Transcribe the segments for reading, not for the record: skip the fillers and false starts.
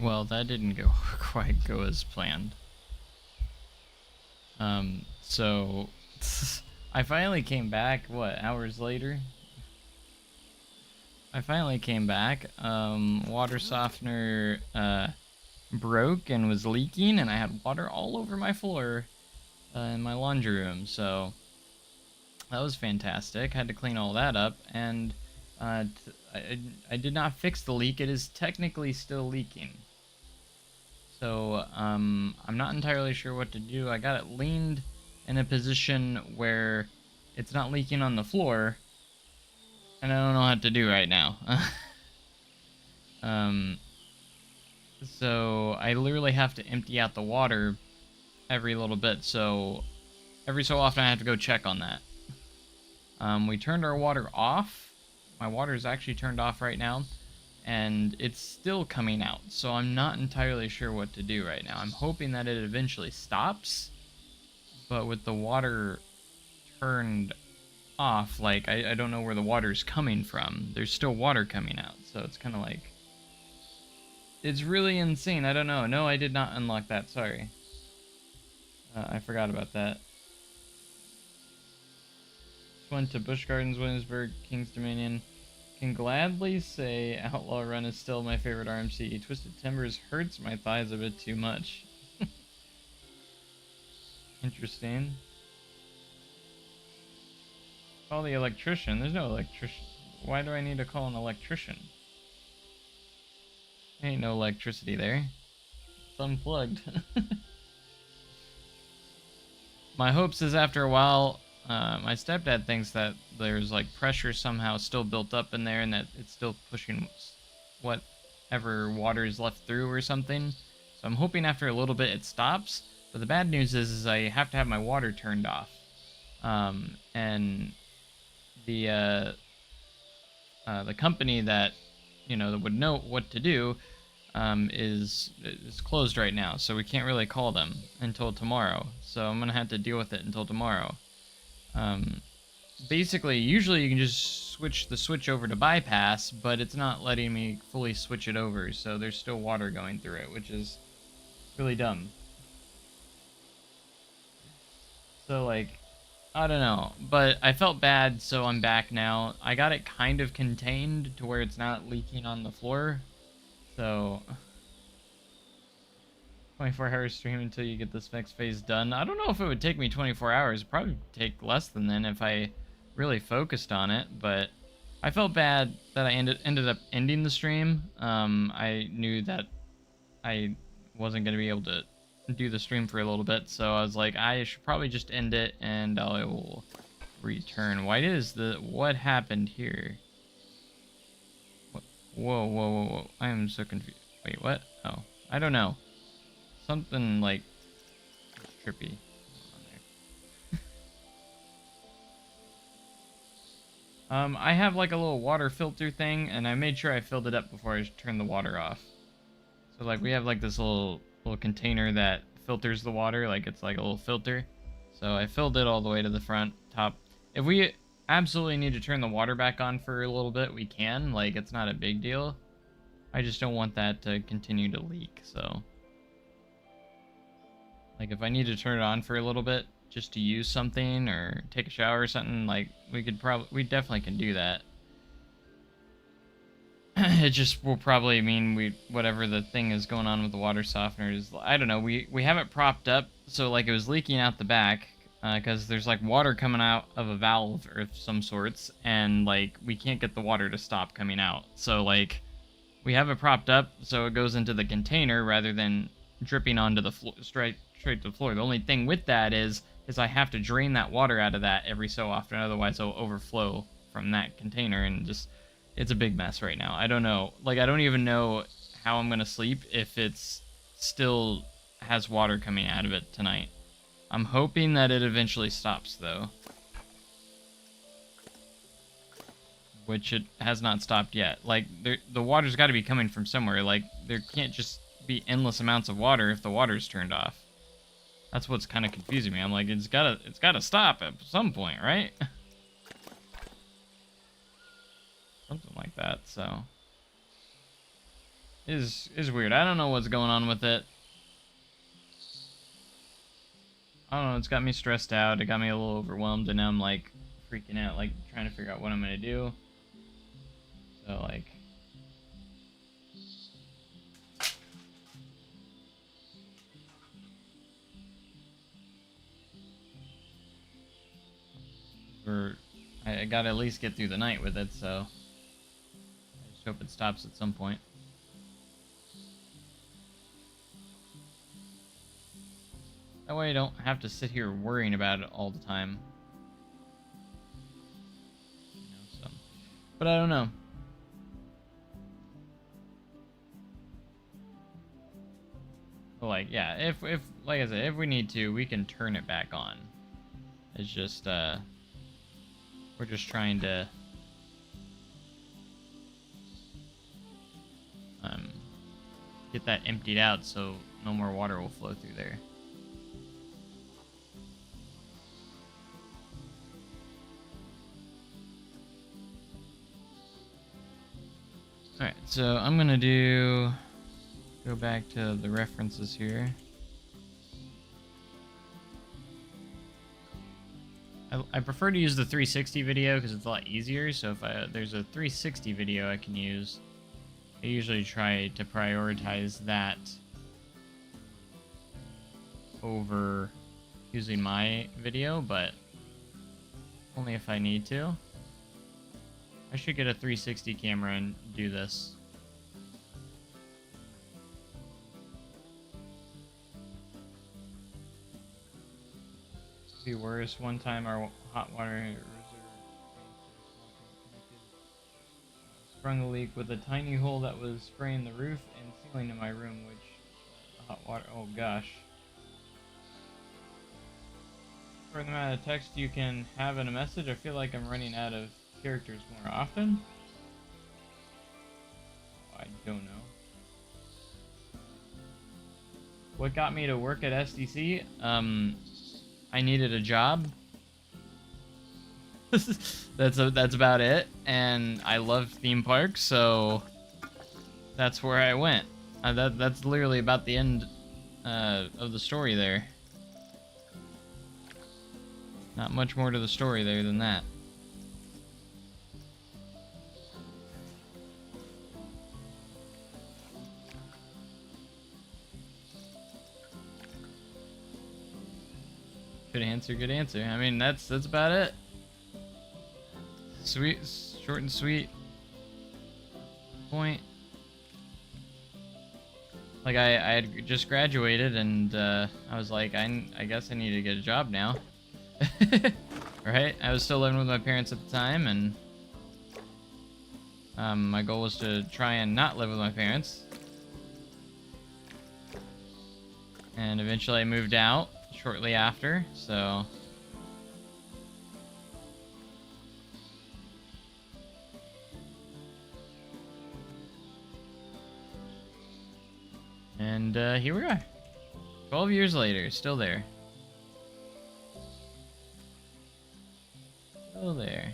Well, that didn't go quite go as planned. So I finally came back, what, hours later? I finally came back. Water softener broke and was leaking, and I had water all over my floor in my laundry room, so that was fantastic. Had to clean all that up, and I did not fix the leak. It is technically still leaking. So I'm not entirely sure what to do. I got it leaned in a position where it's not leaking on the floor, and I don't know what to do right now. um, so I literally have to empty out the water every little bit. So every so often I have to go check on that. We turned our water off. My water is actually turned off right now, and it's still coming out. So I'm not entirely sure what to do right now. I'm hoping that it eventually stops, but with the water turned off, like, I don't know where the water's coming from. There's still water coming out, so it's kind of like... It's really insane. I don't know. No, I did not unlock that. Sorry. I forgot about that. Went to Busch Gardens, Williamsburg, King's Dominion. Can gladly say Outlaw Run is still my favorite RMC. Twisted Timbers hurts my thighs a bit too much. Interesting. Call the electrician. There's no electrician. Why do I need to call an electrician? Ain't no electricity there. It's unplugged. My hopes is after a while, my stepdad thinks that there's like pressure somehow still built up in there and that it's still pushing whatever water is left through or something. So I'm hoping after a little bit it stops. But the bad news is I have to have my water turned off. And the company that, that would know what to do is closed right now, so we can't really call them until tomorrow. So I'm gonna have to deal with it until tomorrow. Basically, usually you can just switch the switch over to bypass, but it's not letting me fully switch it over, so there's still water going through it, which is really dumb. So, like, I don't know, but I felt bad, so I'm back now. I got it kind of contained to where it's not leaking on the floor, so 24-hour stream until you get this next phase done. I don't know if it would take me 24 hours. It'd probably take less than then if I really focused on it, but I felt bad that I ended up ending the stream. I knew that I wasn't going to be able to do the stream for a little bit, so I was like, I should probably just end it and I will return. What happened here? Whoa, whoa, whoa, whoa. I am so confused. Wait, what? Oh, I don't know. Something like trippy on there. I have like a little water filter thing, and I made sure I filled it up before I turned the water off. So like we have like this little container that filters the water, like it's like a little filter. So I filled it all the way to the front top. If we absolutely need to turn the water back on for a little bit, we can. Like, it's not a big deal. I just don't want that to continue to leak, so... Like, if I need to turn it on for a little bit just to use something or take a shower or something, like, we definitely can do that. It just will probably mean whatever the thing is going on with the water softener is, I don't know, we have it propped up, so, like, it was leaking out the back, because there's, like, water coming out of a valve or some sorts, and, like, we can't get the water to stop coming out. So, like, we have it propped up so it goes into the container rather than dripping onto the floor, straight to the floor. The only thing with that is I have to drain that water out of that every so often, otherwise it'll overflow from that container, and just, it's a big mess right now. I don't know, like, I don't even know how I'm gonna sleep if it's still has water coming out of it tonight. I'm hoping that it eventually stops, though. Which it has not stopped yet. Like, the water's got to be coming from somewhere. Like, there can't just be endless amounts of water if the water's turned off. That's what's kind of confusing me. I'm like, it's gotta stop at some point, right? Something like that, so... is weird. I don't know what's going on with it. I don't know, it's got me stressed out, it got me a little overwhelmed, and now I'm like freaking out, like trying to figure out what I'm gonna do. So like I gotta at least get through the night with it, so I just hope it stops at some point. That way I don't have to sit here worrying about it all the time. You know, so. But I don't know. But like, yeah, if like I said, if we need to, we can turn it back on. It's just we're just trying to get that emptied out so no more water will flow through there. Alright, so I'm gonna go back to the references here. I prefer to use the 360 video because it's a lot easier, so if there's a 360 video I can use, I usually try to prioritize that over using my video, but only if I need to. I should get a 360 camera and do this. Be worse. One time our hot water reserve sprung a leak with a tiny hole that was spraying the roof and ceiling in my room, which hot water. Oh gosh. For the amount of text you can have in a message, I feel like I'm running out of characters more often. I don't know. What got me to work at SDC? I needed a job. That's about it. And I love theme parks, so that's where I went. That's literally about the end of the story there. Not much more to the story there than that. Good answer, good answer. I mean, that's about it. Sweet, short and sweet. Point. Like, I had just graduated, and I was like, I guess I need to get a job now. Right? I was still living with my parents at the time, and my goal was to try and not live with my parents. And eventually I moved out shortly after, so and here we are, 12 years later, still there. Still there.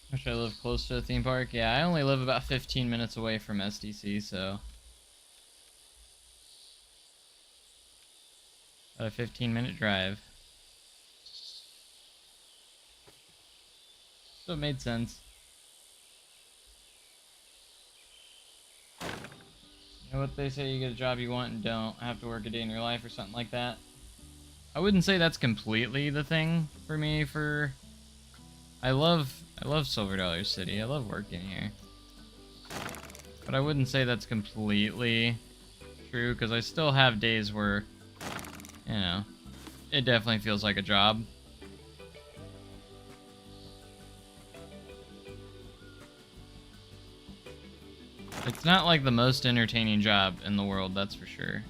Wish I lived close to a theme park. Yeah, I only live about 15 minutes away from SDC, so about a 15-minute drive. So it made sense. You know what they say, you get a job you want and don't have to work a day in your life or something like that. I wouldn't say that's completely the thing for me. I love Silver Dollar City. I love working here. But I wouldn't say that's completely true, because I still have days where, you know, it definitely feels like a job. not like the most entertaining job in the world, that's for sure.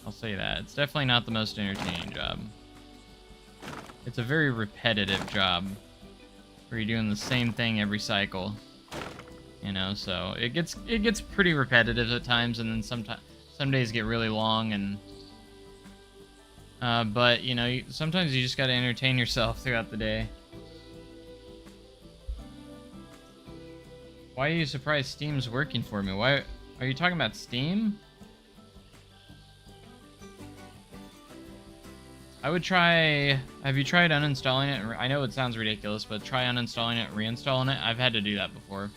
I'll say that. It's definitely not the most entertaining job. It's a very repetitive job where you're doing the same thing every cycle. You know, so it gets pretty repetitive at times, and then some days get really long, and but you know, sometimes you just got to entertain yourself throughout the day. Why are you surprised Steam's working for me? Why are you talking about Steam? I would try... Have you tried uninstalling it? I know it sounds ridiculous, but try uninstalling it, reinstalling it. I've had to do that before.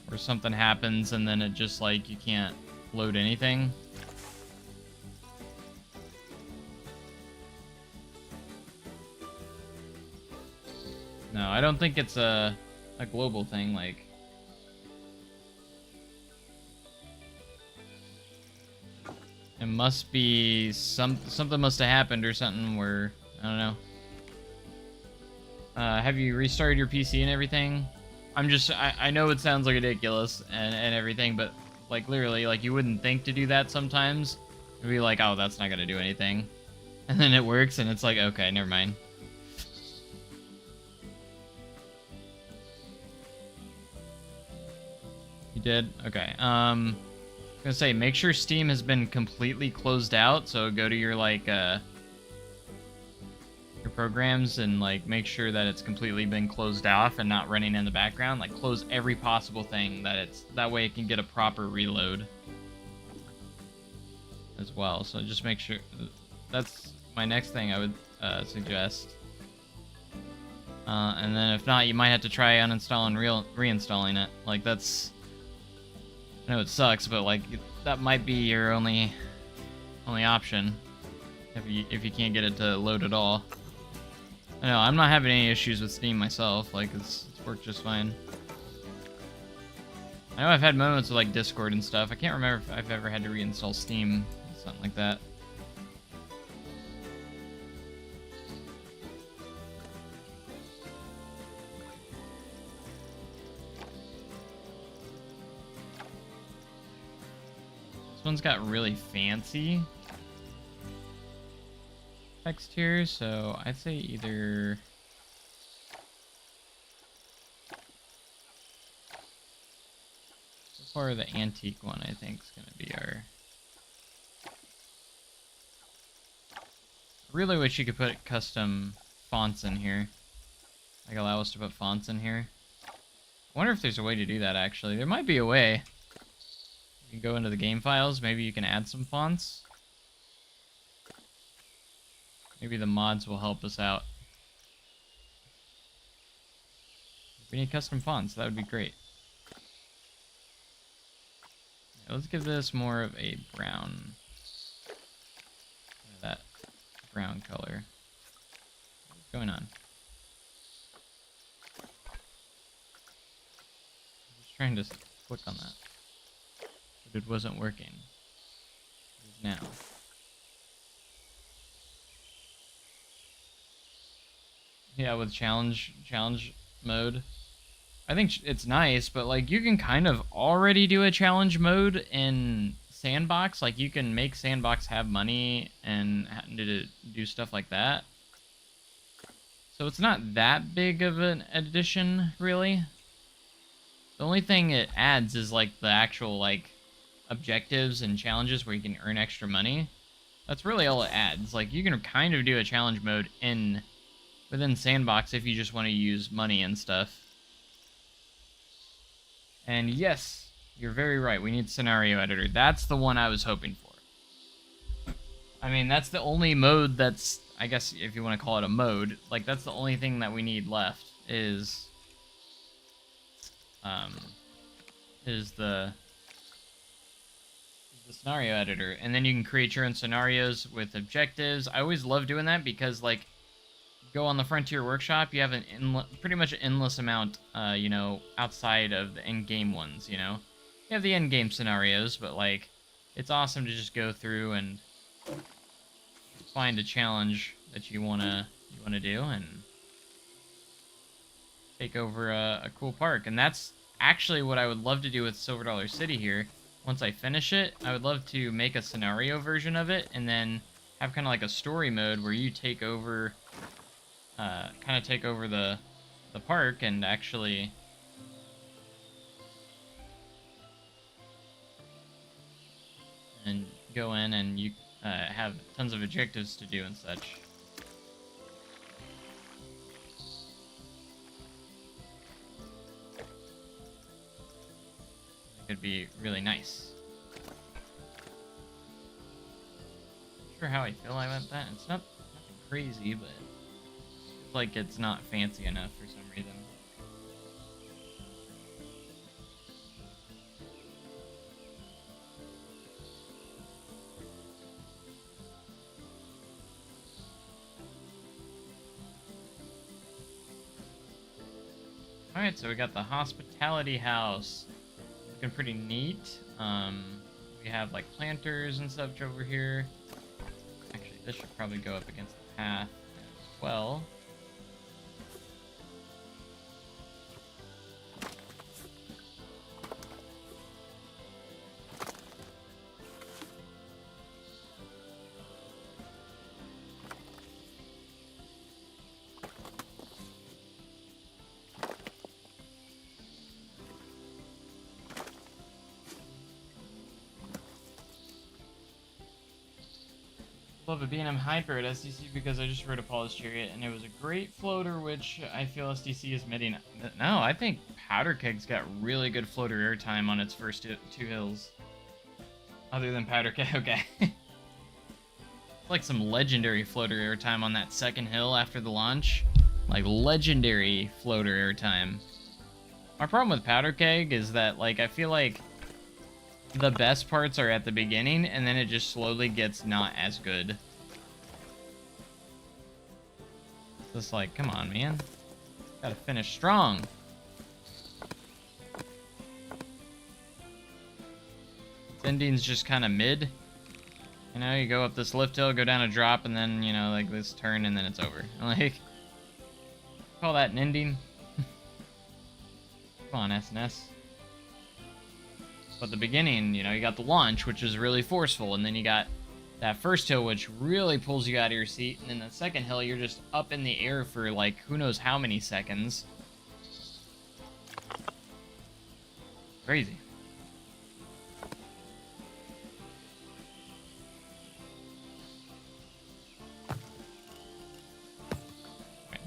Where something happens and then it just, like, you can't load anything. No, I don't think it's a global thing, like... It must be something must have happened or something where, I don't know. Have you restarted your PC and everything? I know it sounds like ridiculous and everything, but like literally, like you wouldn't think to do that sometimes. It'd be like, oh, that's not gonna do anything. And then it works and it's like, okay, never mind. You did? Okay. I'm gonna say, make sure Steam has been completely closed out, so go to your, like, your programs and, like, make sure that it's completely been closed off and not running in the background. Like, close every possible thing that way it can get a proper reload as well. So just make sure, that's my next thing I would suggest. And then if not, you might have to try uninstalling reinstalling it. Like, that's... I know it sucks, but like that might be your only option if you can't get it to load at all. I know I'm not having any issues with Steam myself. Like it's worked just fine. I know I've had moments with like Discord and stuff. I can't remember if I've ever had to reinstall Steam, something like that. This one's got really fancy text here, so I'd say either... So far, the antique one, I think, is going to be our... I really wish you could put custom fonts in here. Like, allow us to put fonts in here. I wonder if there's a way to do that, actually. There might be a way. You can go into the game files, maybe you can add some fonts. Maybe the mods will help us out. We need custom fonts, that would be great. Yeah, let's give this more of a brown. That brown color. What's going on? I'm just trying to click on that. But it wasn't working. It is now. Yeah, with challenge mode. I think it's nice, but like you can kind of already do a challenge mode in Sandbox. Like you can make Sandbox have money and do stuff like that. So it's not that big of an addition, really. The only thing it adds is like the actual like objectives and challenges where you can earn extra money. That's really all it adds. Like you can kind of do a challenge mode within Sandbox if you just want to use money and stuff. And yes, you're very right. We need scenario editor. That's the one I was hoping for. I mean, that's the only mode that's, I guess if you want to call it a mode, like that's the only thing that we need left is the scenario editor, and then you can create your own scenarios with objectives. I always love doing that because like go on the Frontier Workshop, you have pretty much an endless amount, you know, outside of the end-game ones, you know. You have the end-game scenarios, but like it's awesome to just go through and find a challenge that you wanna do, and take over a cool park. And that's actually what I would love to do with Silver Dollar City here. Once I finish it, I would love to make a scenario version of it and then have kind of like a story mode where you take over, kind of take over the park and actually and go in and you have tons of objectives to do and such. Could be really nice. Not sure how I feel about that. It's not nothing crazy, but it's like it's not fancy enough for some reason. Alright, so we got the hospitality house. Looking pretty neat. We have like planters and such over here. Actually, this should probably go up against the path as well. Love a B&M Hyper at SDC because I just rode a Paul's Chariot and it was a great floater, which I feel SDC is missing. No, I think Powder Keg's got really good floater airtime on its first two hills. Other than Powder Keg, okay. Like some legendary floater airtime on that second hill after the launch. Like legendary floater airtime. My problem with Powder Keg is that, like, I feel like the best parts are at the beginning, and then it just slowly gets not as good. Just like, come on, man. Gotta finish strong. This ending's just kind of mid. You know, you go up this lift hill, go down a drop, and then, you know, like this turn, and then it's over. Like, call that an ending? Come on, SNS. But the beginning, you know, you got the launch, which is really forceful, and then you got that first hill, which really pulls you out of your seat, and then the second hill, you're just up in the air for, like, who knows how many seconds. Crazy.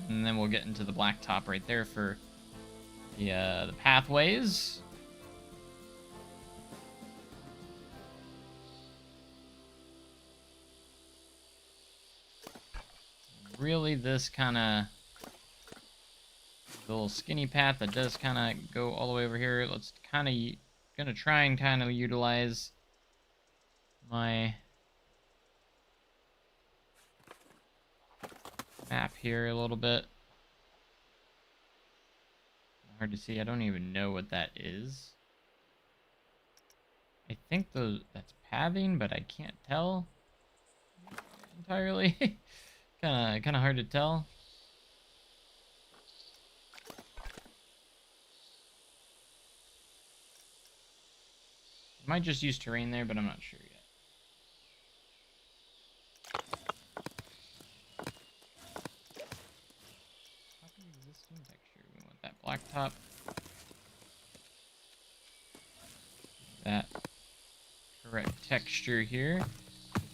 And then we'll get into the blacktop right there for the pathways. Really, this kind of little skinny path that does kind of go all the way over here. Let's kind of gonna try and kind of utilize my map here a little bit. Hard to see. I don't even know what that is. I think that's pathing, but I can't tell entirely. kind of hard to tell. Might just use terrain there, but I'm not sure yet. Copy existing texture. We want that blacktop. That correct texture here.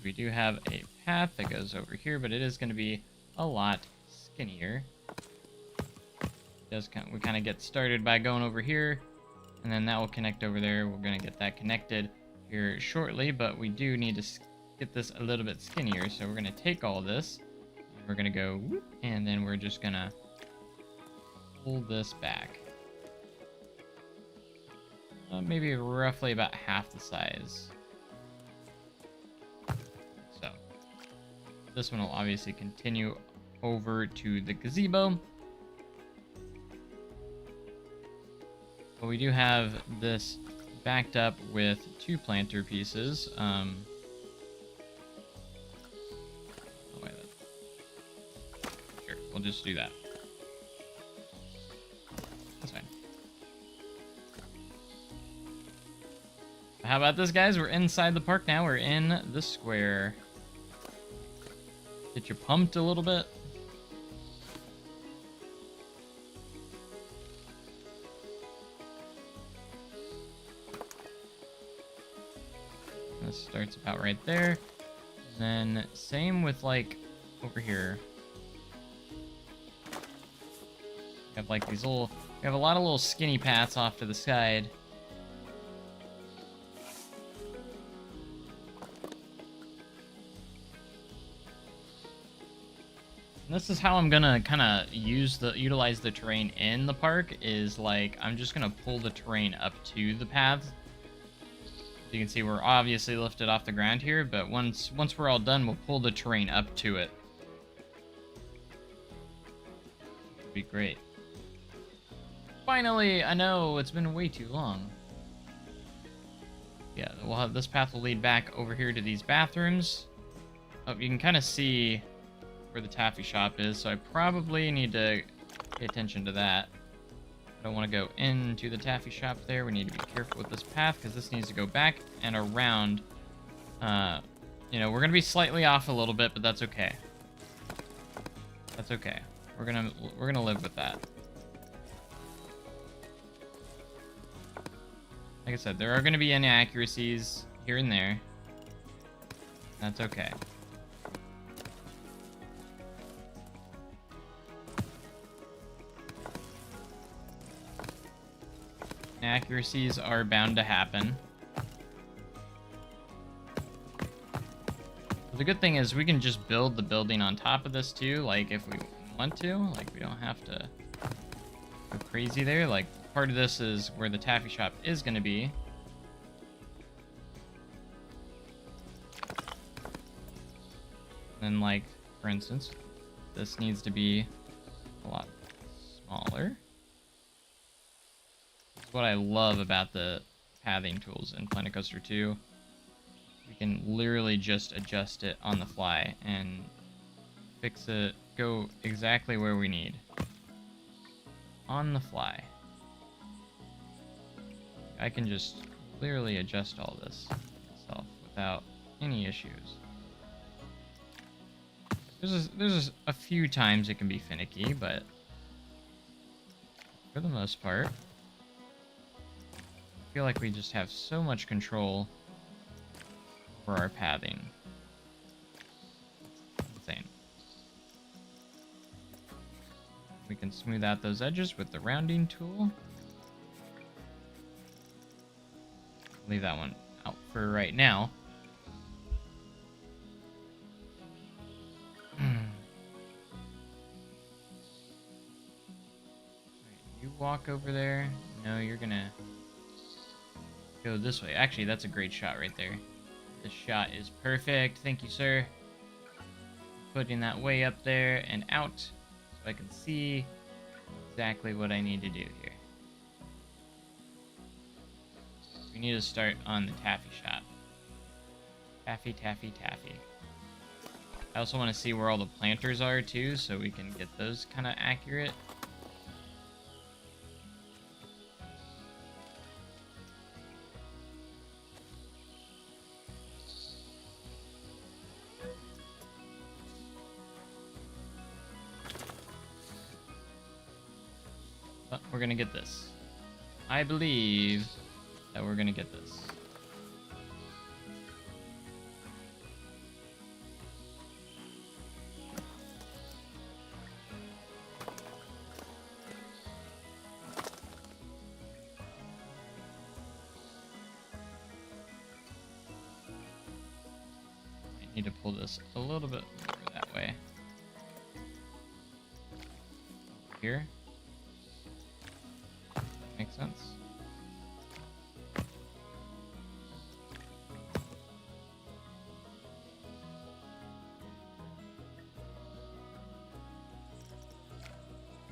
We do have a path that goes over here, but it is going to be a lot skinnier. We kind of get started by going over here, and then that will connect over there. We're going to get that connected here shortly, but we do need to get this a little bit skinnier. So we're going to take all this, and we're going to go, whoop, and then we're just going to pull this back. Maybe roughly about half the size. This one will obviously continue over to the gazebo. But we do have this backed up with two planter pieces. Oh, wait, sure, we'll just do that. How about this, guys? We're inside the park now. We're in the square. Get you pumped a little bit. This starts about right there. And then same with like over here. We have like these little, we have a lot of little skinny paths off to the side. And this is how I'm gonna kind of utilize the terrain in the park, is like I'm just gonna pull the terrain up to the paths. You can see we're obviously lifted off the ground here, but once we're all done, we'll pull the terrain up to it. It'd be great. Finally, I know it's been way too long. Yeah, we'll have this path will lead back over here to these bathrooms. Oh, you can kind of see where the taffy shop is, so I probably need to pay attention to that. I don't want to go into the taffy shop there. We need to be careful with this path because this needs to go back and around. You know, we're gonna be slightly off a little bit, but that's okay. That's okay. We're gonna live with that. Like I said, there are gonna be inaccuracies here and there. That's okay. Inaccuracies are bound to happen. But the good thing is we can just build the building on top of this too, like if we want to. Like we don't have to go crazy there. Like part of this is where the taffy shop is going to be. And like, for instance, this needs to be a lot smaller. What I love about the pathing tools in Planet Coaster 2. We can literally just adjust it on the fly and fix it, go exactly where we need. On the fly. I can just literally adjust all this myself without any issues. There's a few times it can be finicky, but for the most part, I feel like we just have so much control over our pathing. Insane. We can smooth out those edges with the rounding tool. Leave that one out for right now. You walk over there. No, you're gonna go this way. Actually, that's a great shot right there. This shot is perfect. Thank you, sir. Putting that way up there and out so I can see exactly what I need to do here. We need to start on the taffy shop. Taffy, taffy, taffy. I also want to see where all the planters are too, so we can get those kind of accurate. But we're gonna get this. I believe that we're gonna get this. I need to pull this a little bit over that way. Here. Makes sense.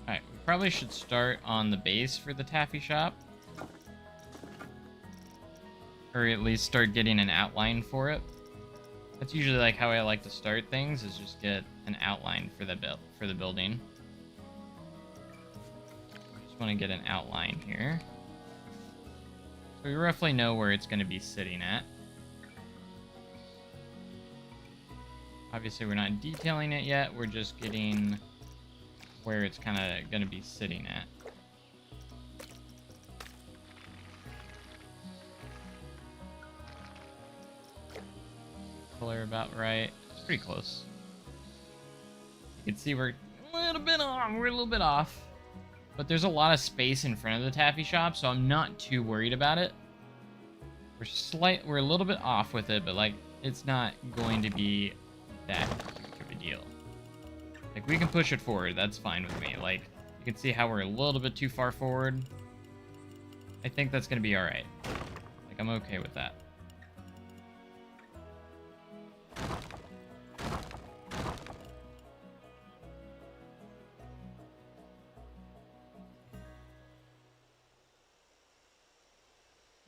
Alright, we probably should start on the base for the taffy shop. Or at least start getting an outline for it. That's usually like how I like to start things, is just get an outline for the building. Just want to get an outline here. So we roughly know where it's going to be sitting at. Obviously, we're not detailing it yet. We're just getting where it's kind of going to be sitting at. Color about right. Pretty close. You can see we're a little bit off. We're a little bit off. But there's a lot of space in front of the taffy shop, so I'm not too worried about it. We're a little bit off with it, but like it's not going to be that huge of a deal. Like we can push it forward, that's fine with me. Like you can see how we're a little bit too far forward. I think that's gonna be alright. Like I'm okay with that.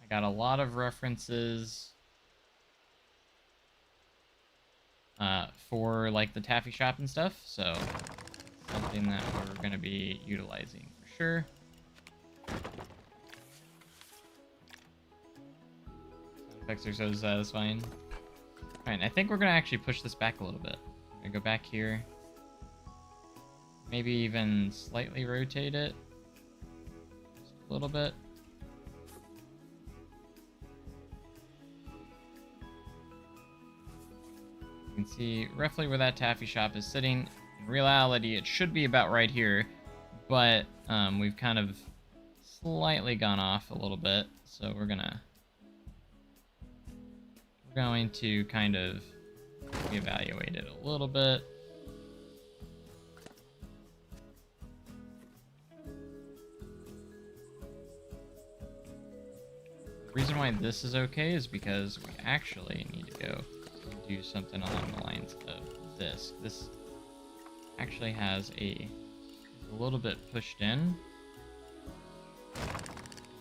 Got a lot of references for like the taffy shop and stuff, so something that we're going to be utilizing for sure. Sound effects are so satisfying. Alright, I think we're going to actually push this back a little bit. I'm going to go back here. Maybe even slightly rotate it. Just a little bit. You can see roughly where that taffy shop is sitting. In reality, it should be about right here, but we've kind of slightly gone off a little bit, so we're going to kind of reevaluate it a little bit. The reason why this is okay is because we actually need to go do something along the lines of this. This actually has a little bit pushed in,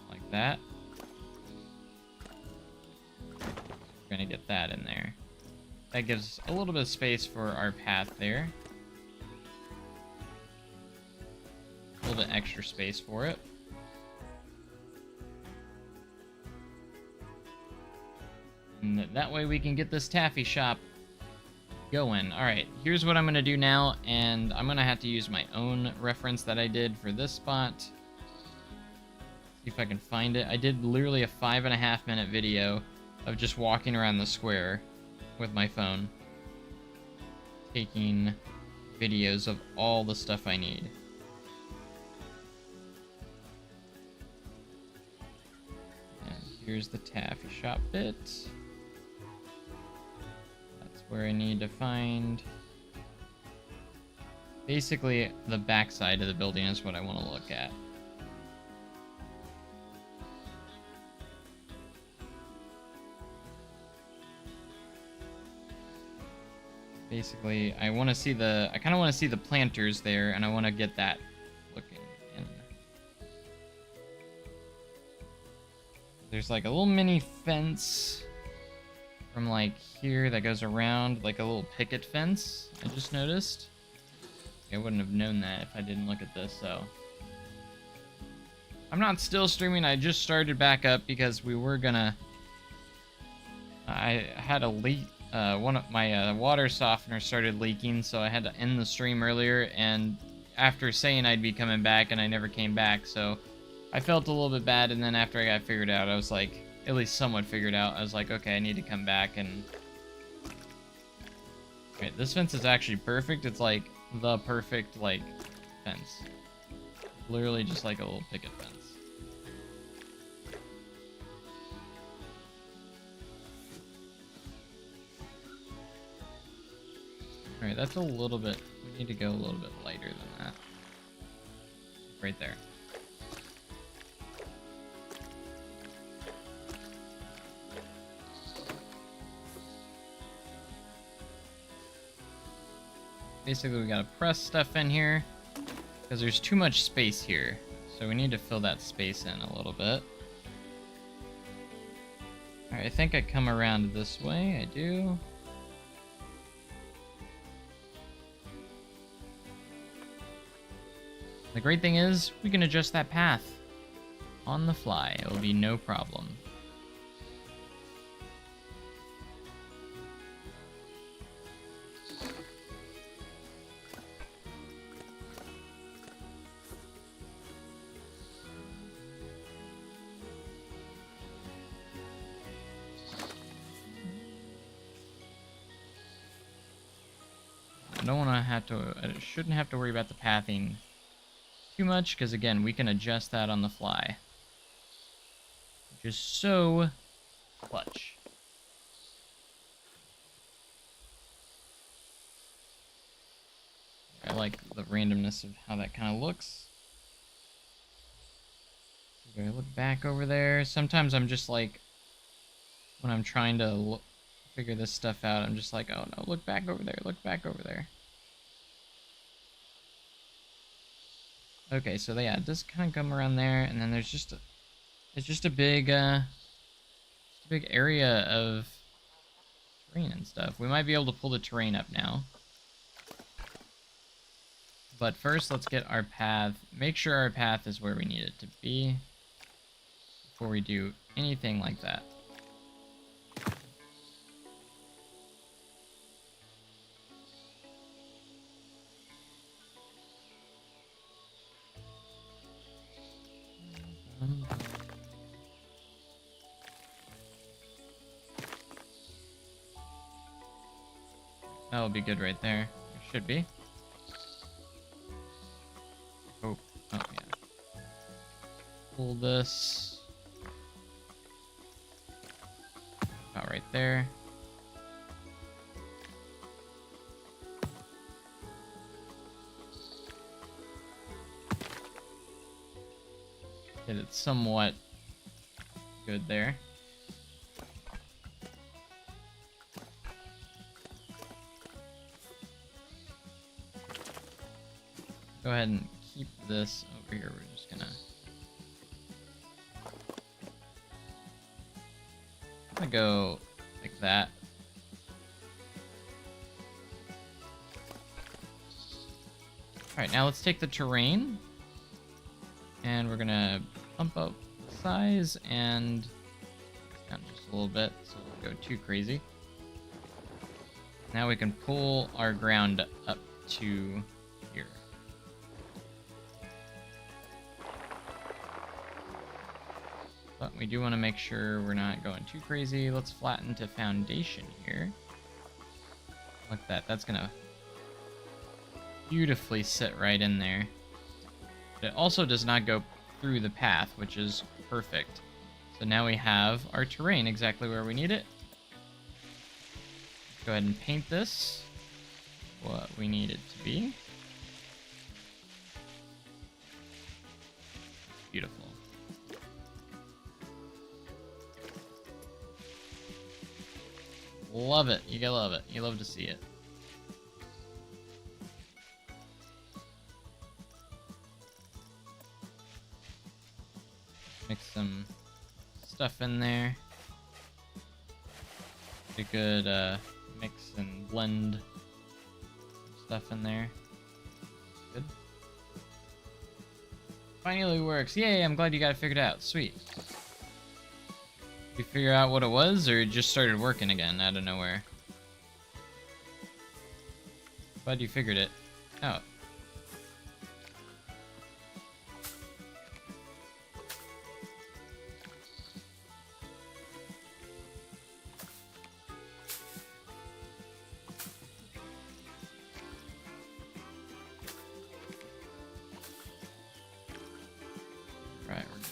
like that. We're gonna get that in there. That gives a little bit of space for our path there. A little bit extra space for it. And that way we can get this taffy shop going. Alright, here's what I'm going to do now, and I'm going to have to use my own reference that I did for this spot. See if I can find it. I did literally a 5.5 minute video of just walking around the square with my phone, taking videos of all the stuff I need. And here's the taffy shop bit. Where I need to find basically the back side of the building is what I want to look at. Basically, I kind of want to see the planters there, and I want to get that looking in. There's like a little mini fence from like here that goes around, like a little picket fence, I just noticed. I wouldn't have known that if I didn't look at this, so. I'm not still streaming, I just started back up because we were gonna... I had a leak, one of my water softener started leaking, so I had to end the stream earlier, and after saying I'd be coming back, and I never came back, so I felt a little bit bad, and then after I got figured out, I was like, at least somewhat figured out, I was like, okay, I need to come back and... Okay, this fence is actually perfect. It's like the perfect, like, fence. Literally just like a little picket fence. Alright, that's a little bit... We need to go a little bit lighter than that. Right there. Basically, we gotta press stuff in here because there's too much space here. So we need to fill that space in a little bit. Alright, I think I come around this way. I do. The great thing is, we can adjust that path. On the fly. It will be no problem. I don't want to have to, I shouldn't have to worry about the pathing too much, because again, we can adjust that on the fly. Which is so clutch. I like the randomness of how that kind of looks. Do I look back over there? Sometimes I'm just like, when I'm trying to figure this stuff out, I'm just like, oh no, look back over there, look back over there. Okay, so yeah, it does kind of come around there, and then there's just it's just a big area of terrain and stuff. We might be able to pull the terrain up now. But first, let's get our path, make sure our path is where we need it to be before we do anything like that. That'll be good right there. It should be. Oh yeah. Pull this. About right there. Get it somewhat good there. Go ahead and keep this over here. We're just gonna go like that. Alright, now let's take the terrain and we're gonna pump up the size and down just a little bit so it won't go too crazy. Now we can pull our ground up to here. But we do want to make sure we're not going too crazy. Let's flatten to foundation here. Like that. That's gonna beautifully sit right in there. But it also does not go through the path, which is perfect. So now we have our terrain exactly where we need it. Let's go ahead and paint this what we need it to be. Beautiful. Love it. You gotta love it. You love to see it. Mix some stuff in there. A good mix and blend stuff in there. Good. Finally works. Yay, I'm glad you got it figured out. Sweet. Did you figure out what it was, or it just started working again out of nowhere? Glad you figured it out. Right, we're good.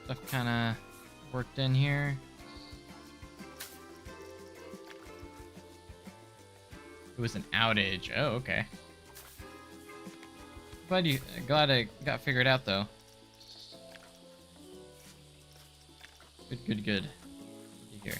Stuff kind of worked in here. It was an outage. Oh, okay. Glad I got figured out though. Good, good, good. Good to hear.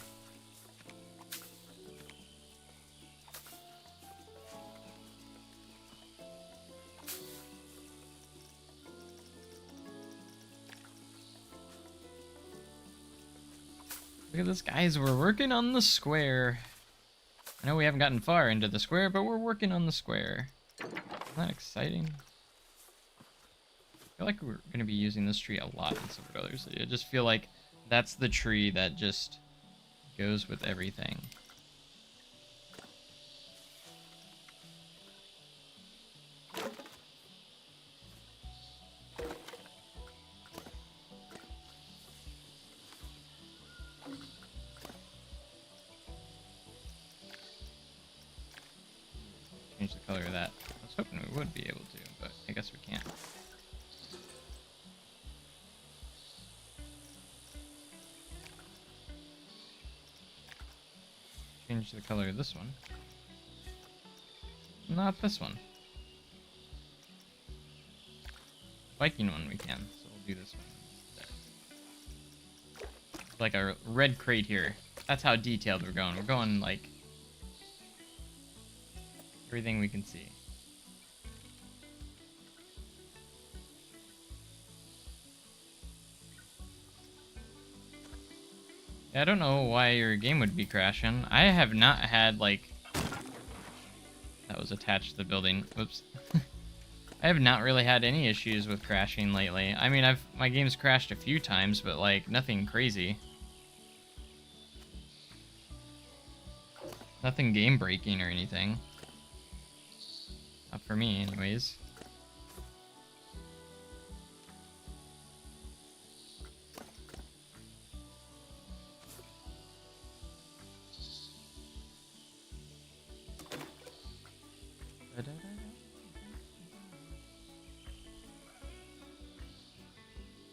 Look at this, guys. We're working on the square. I know we haven't gotten far into the square, but we're working on the square. Isn't that exciting? feel like we're going to be using this tree a lot in Silver Dwellers. I just feel like that's the tree that just goes with everything. Change the color of that. I was hoping we would be able to, but I guess we can't. Change the color of this one. Not this one. Viking one we can, so we'll do this one instead. Like a red crate here. That's how detailed we're going. We're going like everything we can see. Yeah, I don't know why your game would be crashing. I have not had, like... That was attached to the building. Whoops. I have not really had any issues with crashing lately. I mean, my game's crashed a few times, but, like, nothing crazy. Nothing game-breaking or anything. Not for me, anyways.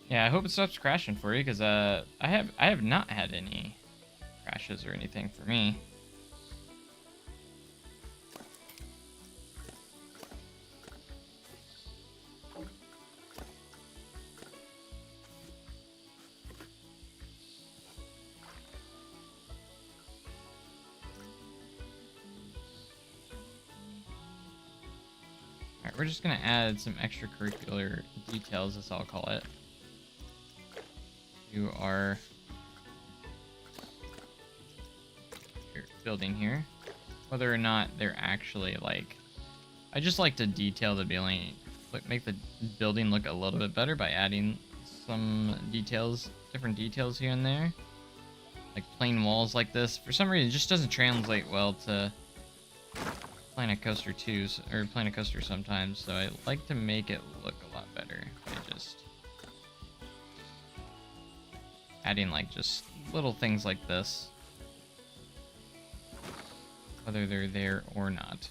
Yeah, I hope it stops crashing for you, because I have not had any crashes or anything for me. Alright, we're just gonna add some extracurricular details, as I'll call it, to our building here. Whether or not they're actually, like... I just like to detail the building, make the building look a little bit better by adding some details, different details here and there. Like plain walls like this. For some reason, it just doesn't translate well to Planet Coaster 2s, or Planet Coaster sometimes, so I like to make it look a lot better by just adding like just little things like this, whether they're there or not.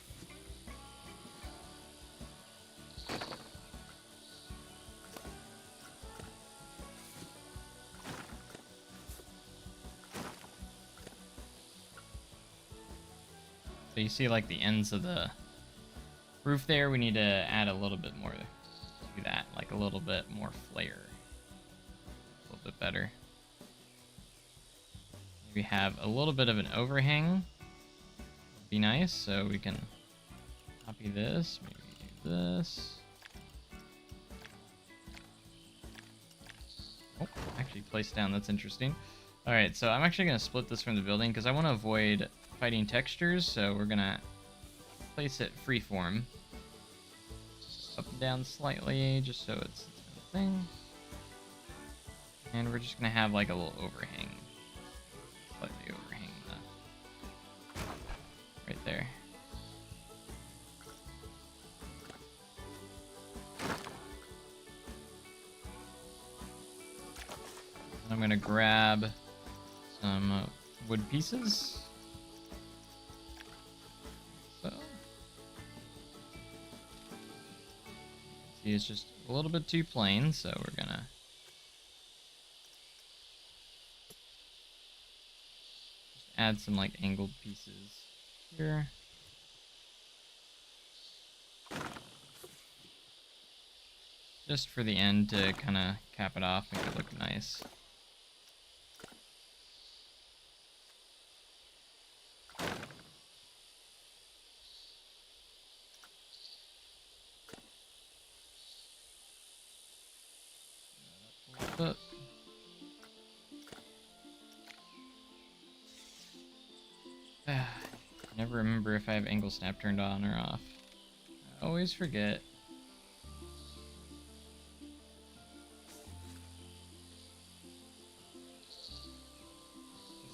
So you see like the ends of the roof there, we need to add a little bit more to that, like a little bit more flair. A little bit better. Maybe have a little bit of an overhang. Would be nice, so we can copy this, maybe do this. Oh, actually placed down, that's interesting. Alright, so I'm actually going to split this from the building because I want to avoid fighting textures, so we're going to place it freeform. Up and down slightly, just so it's its own thing. And we're just going to have like a little overhang. Slightly overhang right there. And I'm going to grab some wood pieces. So. See, it's just a little bit too plain, so we're going to add some like angled pieces here. Just for the end to kind of cap it off, make it look nice. But I never remember if I have angle snap turned on or off. I always forget.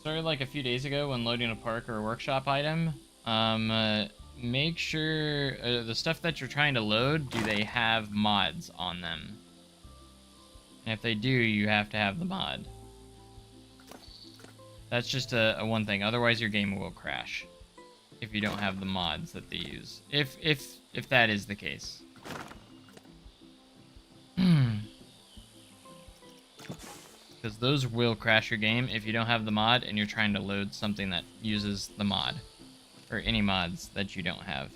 started like a few days ago when loading a park or a workshop item. Make sure the stuff that you're trying to load, do they have mods on them? And if they do, you have to have the mod. That's just a one thing. Otherwise, your game will crash if you don't have the mods that they use. If that is the case. Because those will crash your game if you don't have the mod and you're trying to load something that uses the mod. Or any mods that you don't have.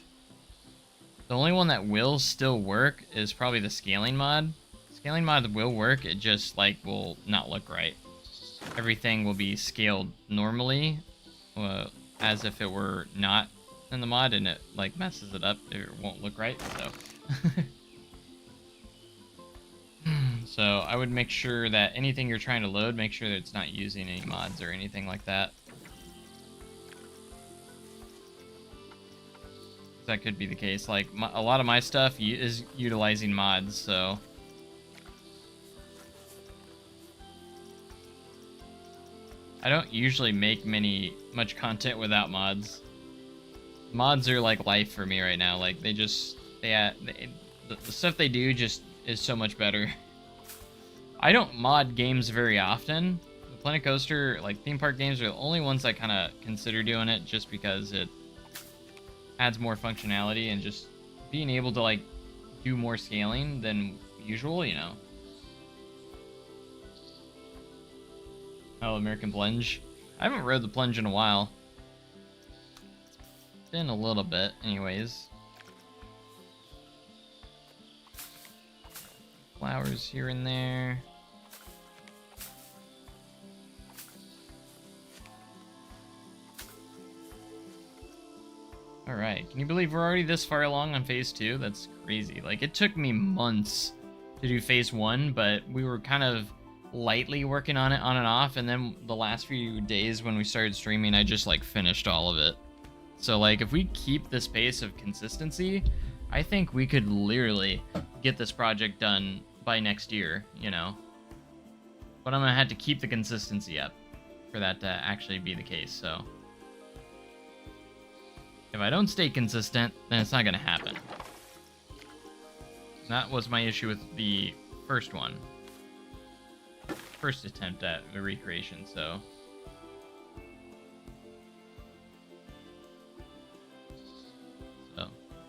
The only one that will still work is probably the scaling mod. Scaling mod will work, it just like will not look right. Everything will be scaled normally, as if it were not in the mod, and it like messes it up. It won't look right, so. So I would make sure that anything you're trying to load, make sure that it's not using any mods or anything like that. That could be the case. Like, a lot of my stuff is utilizing mods, so... I don't usually make much content without mods. Mods are like life for me right now. Like, the stuff they do just is so much better. I don't mod games very often. The Planet Coaster, like, theme park games are the only ones I kind of consider doing it just because it adds more functionality and just being able to, like, do more scaling than usual, you know. Oh, American Plunge. I haven't rode the Plunge in a while. It's been a little bit, anyways. Flowers here and there. Alright, can you believe we're already this far along on Phase 2? That's crazy. Like, it took me months to do Phase 1, but we were kind of lightly working on it on and off, and then the last few days when we started streaming, I just, like, finished all of it. So, like, if we keep this pace of consistency, I think we could literally get this project done by next year, you know? But I'm gonna have to keep the consistency up for that to actually be the case, so... If I don't stay consistent, then it's not going to happen. That was my issue with the first one. First attempt at the recreation, so...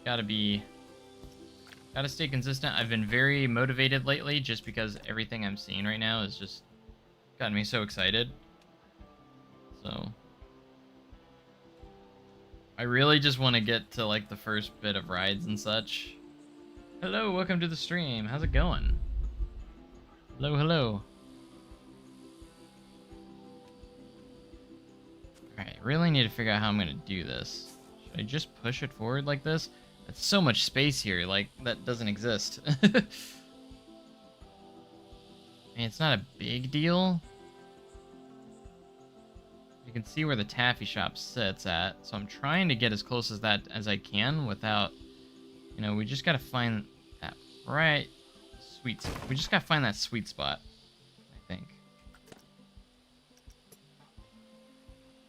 Gotta stay consistent. I've been very motivated lately just because everything I'm seeing right now is just gotten me so excited. So... I really just want to get to, like, the first bit of rides and such. Hello, welcome to the stream. How's it going? Hello, hello. Alright, really need to figure out how I'm going to do this. Should I just push it forward like this? That's so much space here, like, that doesn't exist. I mean, it's not a big deal. You can see where the taffy shop sits at, so I'm trying to get as close as that as I can without, you know, we just gotta find that right sweet spot. We just gotta find that sweet spot, I think.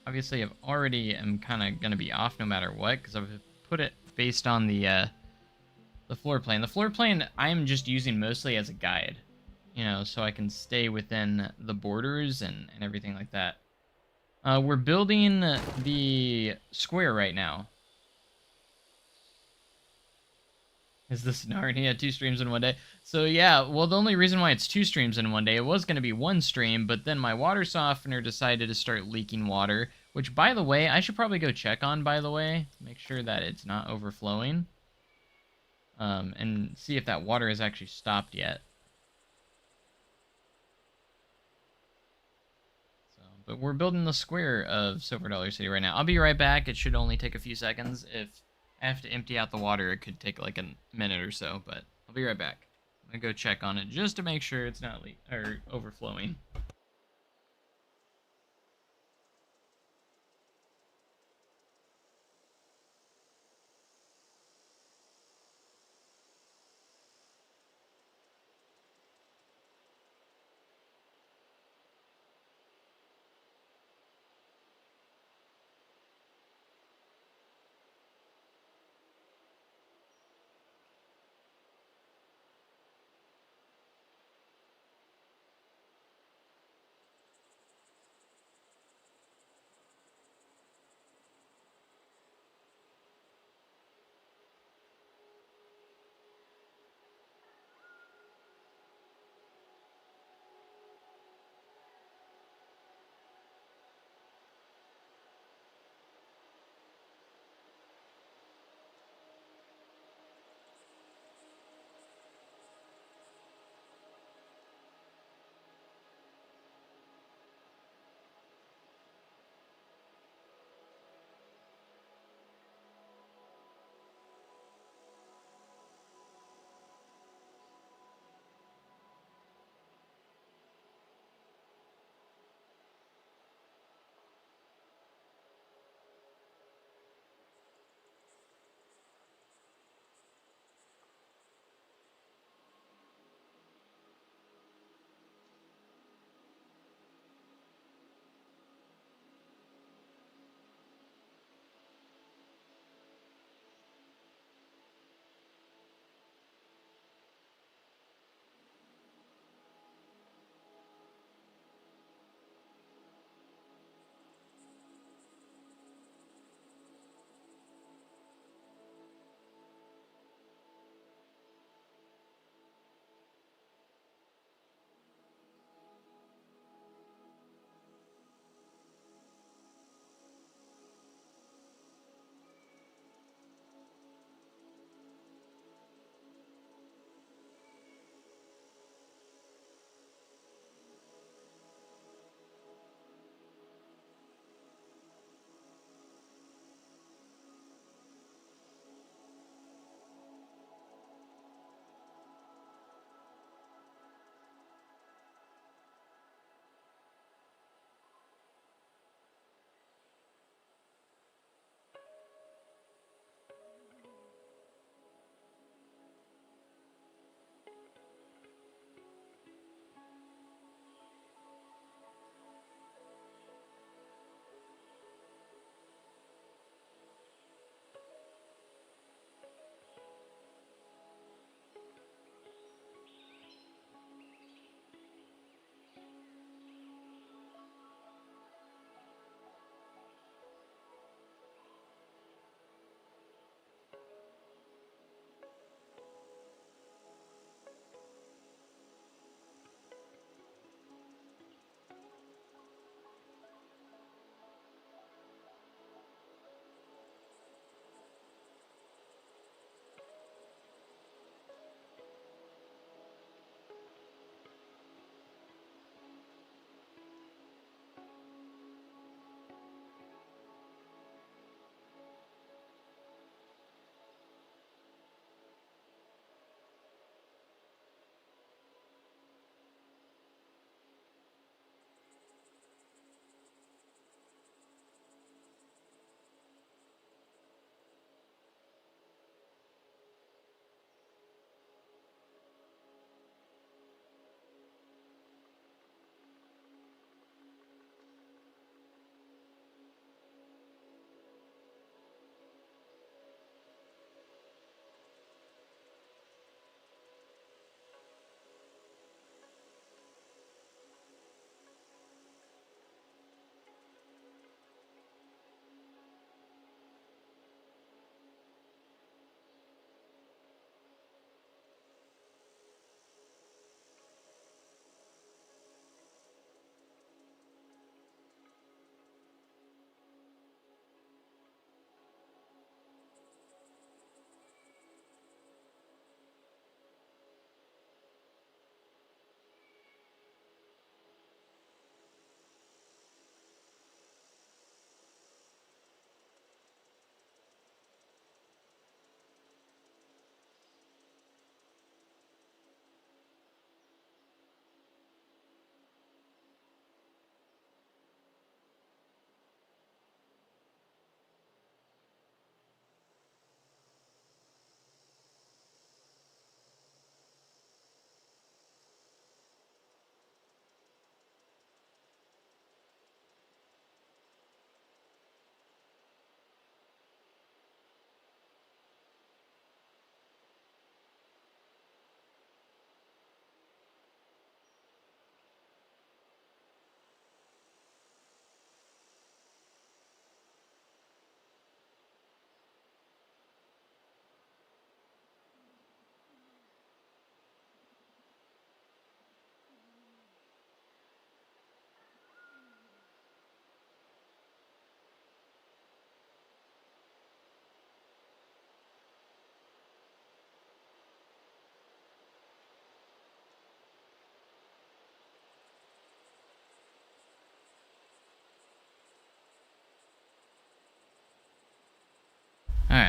Obviously, I've already am kind of gonna be off no matter what, because I've put it based on the floor plan. The floor plan I'm just using mostly as a guide, you know, so I can stay within the borders and everything like that. We're building the square right now. Is this Narnia? 2 streams in one day? So yeah, well, the only reason why it's 2 streams in one day, it was going to be 1 stream, but then my water softener decided to start leaking water, which, by the way, I should probably go check on, by the way. Make sure that it's not overflowing. And see if that water has actually stopped yet. But we're building the square of Silver Dollar City right now. I'll be right back. It should only take a few seconds. If I have to empty out the water, it could take like a minute or so, but I'll be right back. I'm gonna go check on it just to make sure it's not overflowing.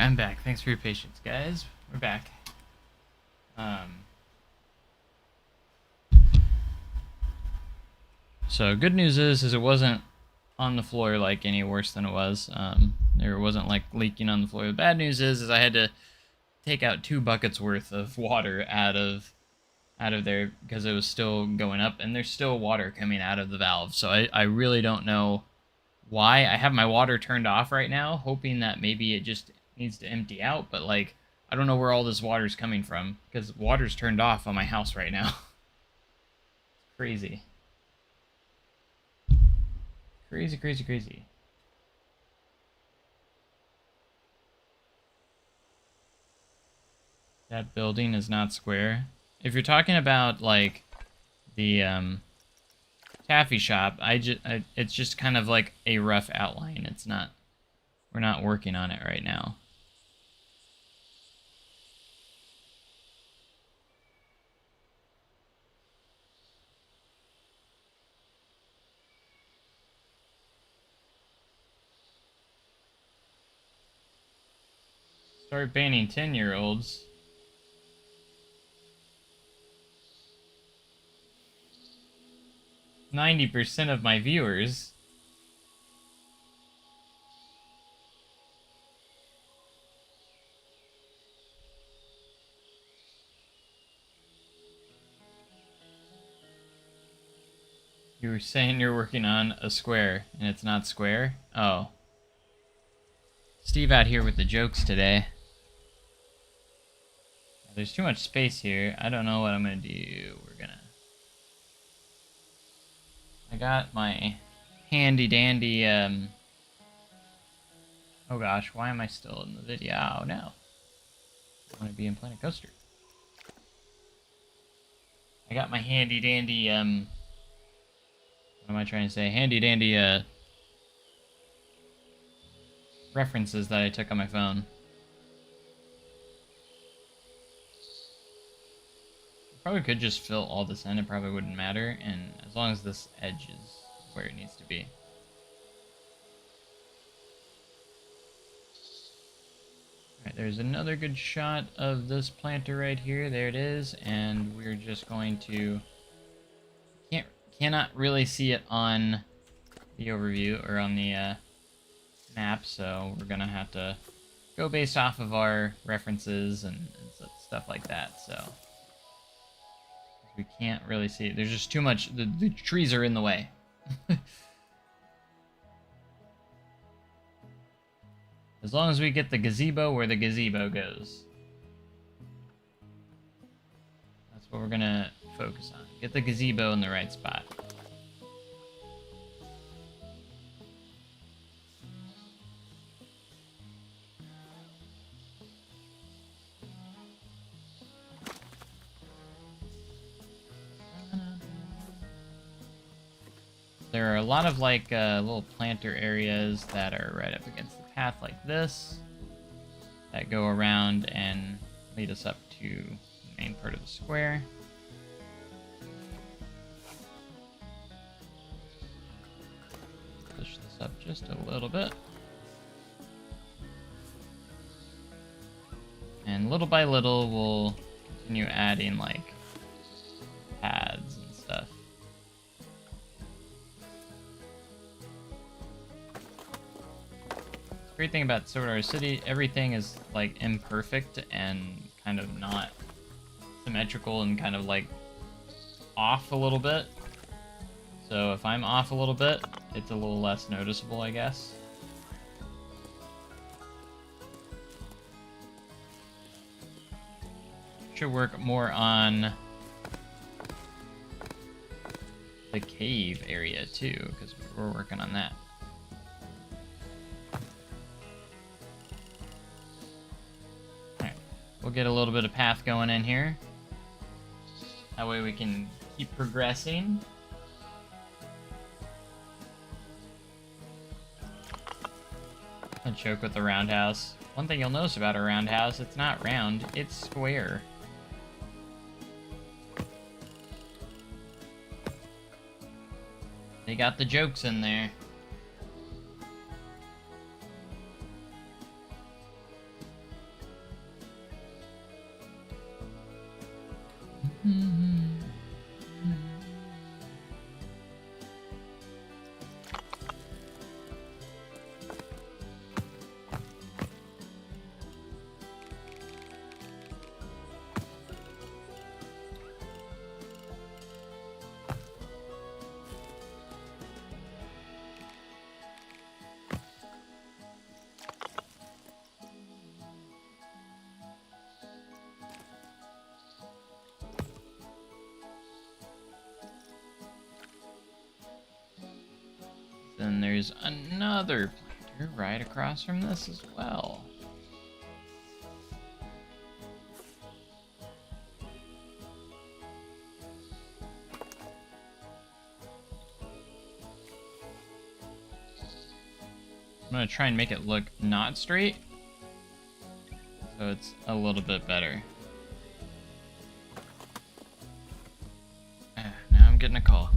I'm back. Thanks for your patience, guys. We're back. So good news is it wasn't on the floor like any worse than it was. There wasn't like leaking on the floor. The bad news is I had to take out 2 buckets worth of water out of there because it was still going up, and there's still water coming out of the valve. So I really don't know why. I have my water turned off right now, hoping that maybe it just needs to empty out, but like I don't know where all this water's coming from because water's turned off on my house right now. It's crazy. Crazy, crazy, crazy. That building is not square. If you're talking about like the taffy shop, it's just kind of like a rough outline. It's not, we're not working on it right now. Start banning 10-year-olds. %90 of my viewers. You were saying you're working on a square, and it's not square? Oh. Steve out here with the jokes today. There's too much space here. I don't know what I'm gonna do. I got my handy dandy, oh gosh, why am I still in the video? Oh no. I want to be in Planet Coaster. I got my handy dandy, what am I trying to say? Handy dandy, references that I took on my phone. Probably could just fill all this in, it probably wouldn't matter, and as long as this edge is where it needs to be. Alright, there's another good shot of this planter right here, there it is, and we're just going to... Cannot really see it on the overview, or on the map, so we're gonna have to go based off of our references and stuff like that, so... We can't really see it. There's just too much. The trees are in the way. As long as we get the gazebo where the gazebo goes. That's what we're gonna focus on. Get the gazebo in the right spot. There are a lot of like little planter areas that are right up against the path like this that go around and lead us up to the main part of the square. Push this up just a little bit. And little by little we'll continue adding like paths and stuff. Great thing about Silver City, everything is like imperfect and kind of not symmetrical and kind of like off a little bit. So if I'm off a little bit, it's a little less noticeable, I guess. Should work more on the cave area too, because we're working on that. We'll get a little bit of path going in here. That way we can keep progressing. A joke with the roundhouse. One thing you'll notice about a roundhouse, it's not round, it's square. They got the jokes in there. Then there's another planter right across from this as well. I'm gonna try and make it look not straight, so it's a little bit better. Now I'm getting a call.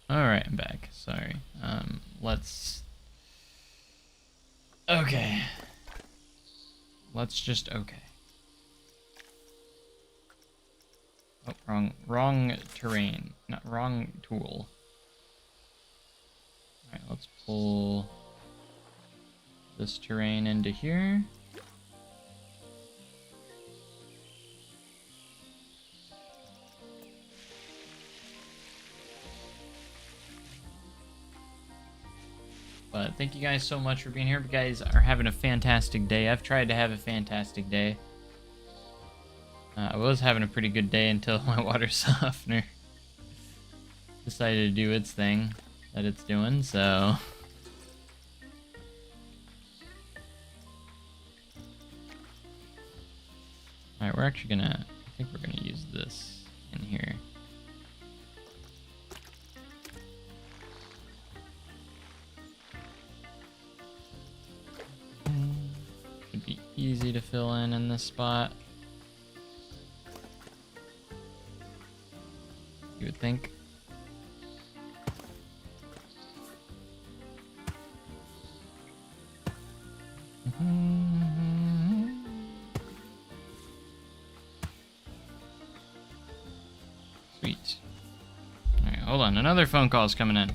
Alright, I'm back. Sorry. Let's... Okay. Let's just... Okay. Oh, wrong terrain. Not wrong tool. Alright, let's pull this terrain into here. But thank you guys so much for being here. You guys are having a fantastic day. I've tried to have a fantastic day. I was having a pretty good day until my water softener decided to do its thing that it's doing, so... Alright, we're actually gonna... I think we're gonna use this in here. Should be easy to fill in this spot. You would think. Sweet. Alright, hold on. Another phone call's coming in.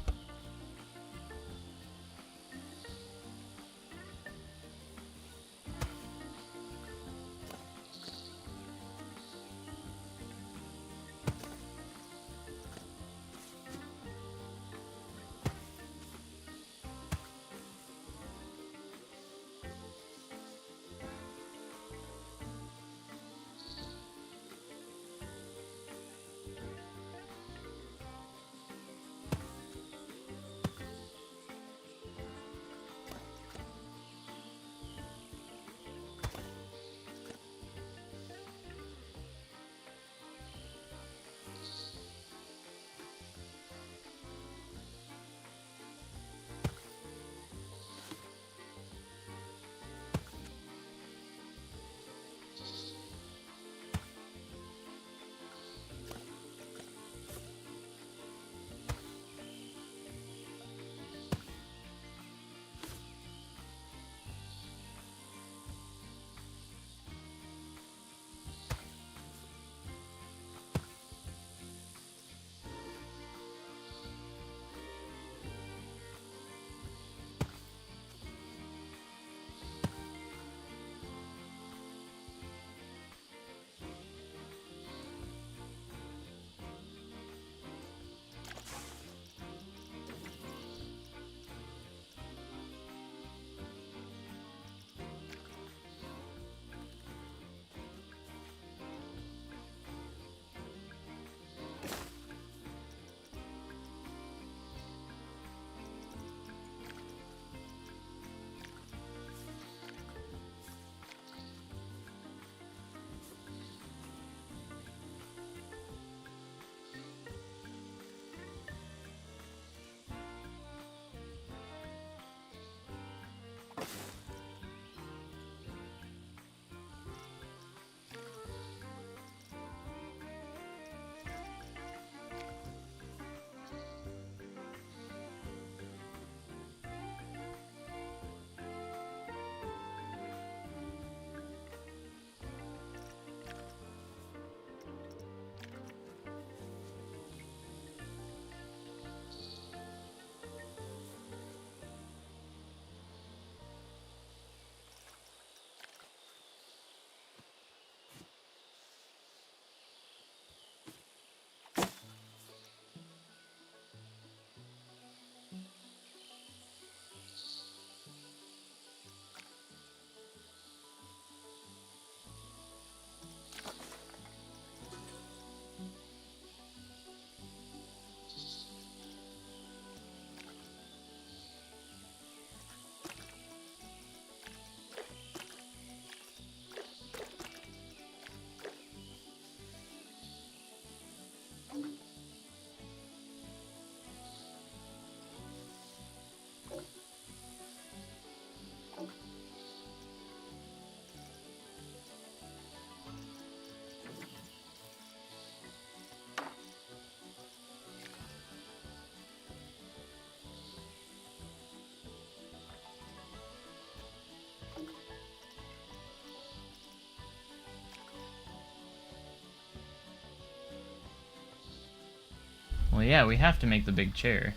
Well, yeah, we have to make the big chair.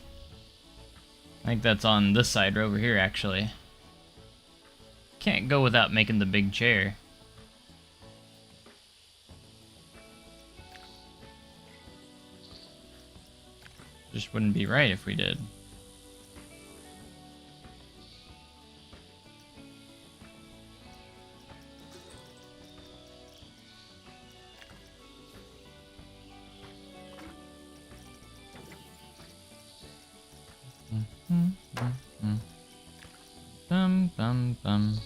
I think that's on this side over here, actually. Can't go without making the big chair. Just wouldn't be right if we did. Bum bum bum.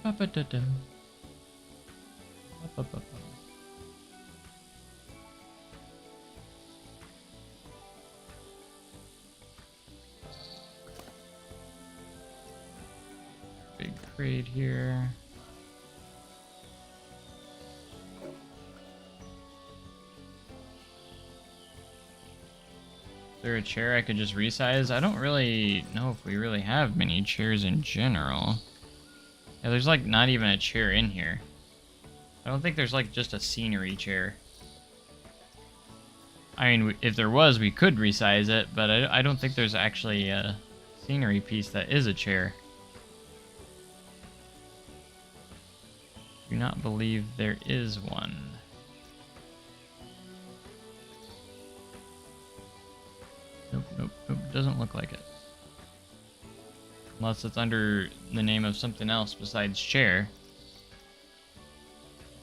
Ba-ba-da-dum. Ba-ba-ba-bum. Big crate here. Is there a chair I could just resize? I don't really know if we really have many chairs in general. Yeah, there's like not even a chair in here. I don't think there's like just a scenery chair. I mean, if there was, we could resize it, but I don't think there's actually a scenery piece that is a chair. Do not believe there is one. Nope, nope, nope. Doesn't look like it. Unless it's under the name of something else besides chair.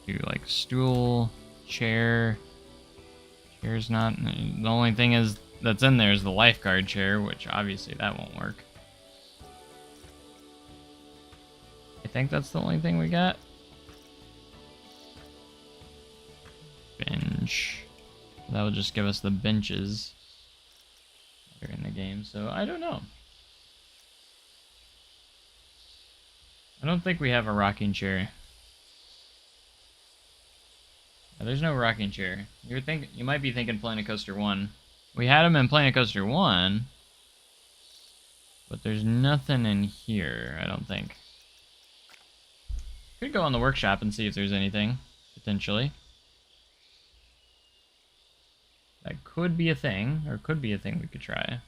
Do like stool, chair. Chair's not. The only thing is that's in there is the lifeguard chair, which obviously that won't work. I think that's the only thing we got. Bench. That would just give us the benches that are in the game, so I don't know. I don't think we have a rocking chair. Yeah, there's no rocking chair. You might be thinking Planet Coaster 1. We had them in Planet Coaster 1, but there's nothing in here, I don't think. Could go on the workshop and see if there's anything, potentially. That could be a thing, or could be a thing we could try.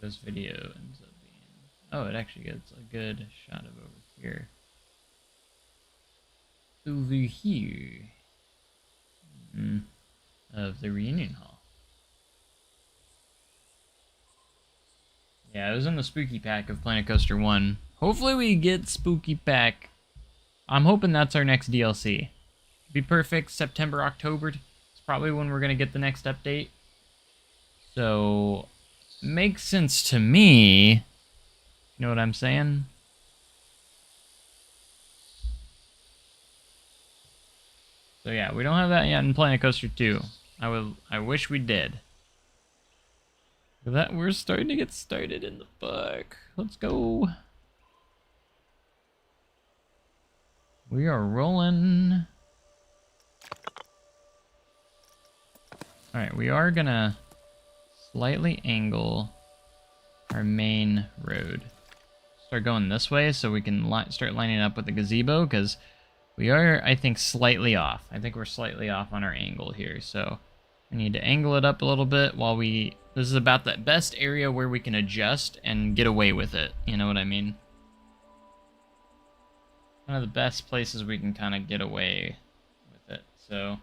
This video ends up being... Oh, it actually gets a good shot of over here. Over here. Of the reunion hall. Yeah, it was in the Spooky Pack of Planet Coaster 1. Hopefully we get Spooky Pack. I'm hoping that's our next DLC. Be perfect, September, October. It's probably when we're going to get the next update. So... makes sense to me. You know what I'm saying? So yeah, we don't have that yet in Planet Coaster 2. I wish we did. That we're starting to get started in the park. Let's go. We are rolling. Alright, we are gonna slightly angle our main road. Start going this way so we can start lining up with the gazebo, because we are, I think, slightly off. I think we're slightly off on our angle here, so we need to angle it up a little bit while we... This is about the best area where we can adjust and get away with it, you know what I mean? One of the best places we can kind of get away with it, so...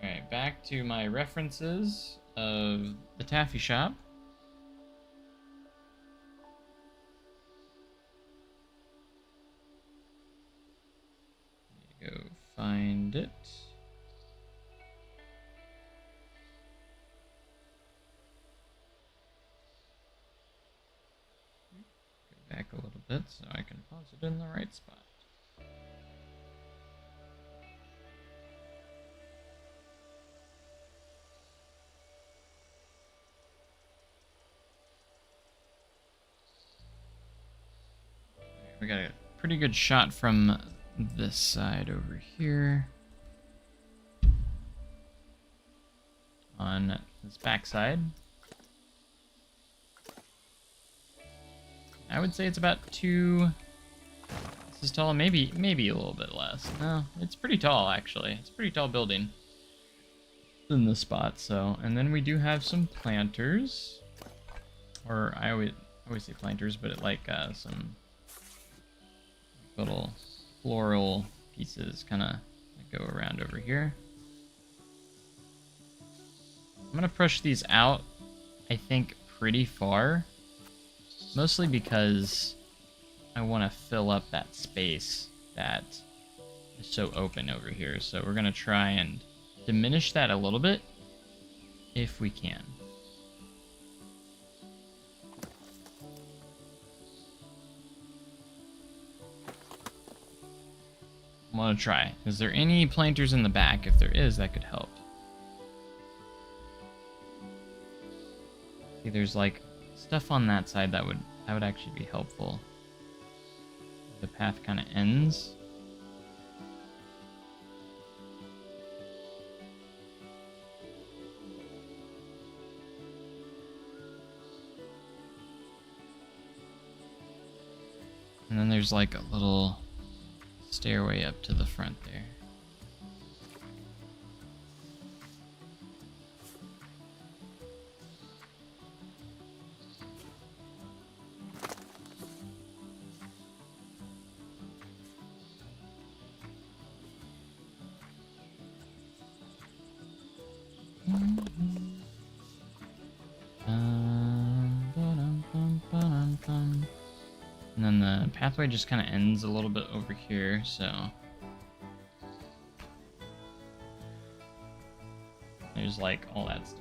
Alright, back to my references of the Taffy Shop. Go find it. Go back a little bit so I can pause it in the right spot. We got a pretty good shot from this side over here. On this back side. I would say it's about 2 inches tall, maybe a little bit less. No, it's pretty tall actually. It's a pretty tall building in this spot. So, and then we do have some planters, or I always say planters, but it like some little floral pieces kind of go around over here. I'm gonna push these out, I think, pretty far, mostly because I want to fill up that space that is so open over here. So we're gonna try and diminish that a little bit if we can. I'm gonna try. Is there any planters in the back? If there is, that could help. See, there's like stuff on that side that would actually be helpful. The path kind of ends. And then there's like a little stairway up to the front there. And then the pathway just kind of ends a little bit over here, so there's like all that stuff.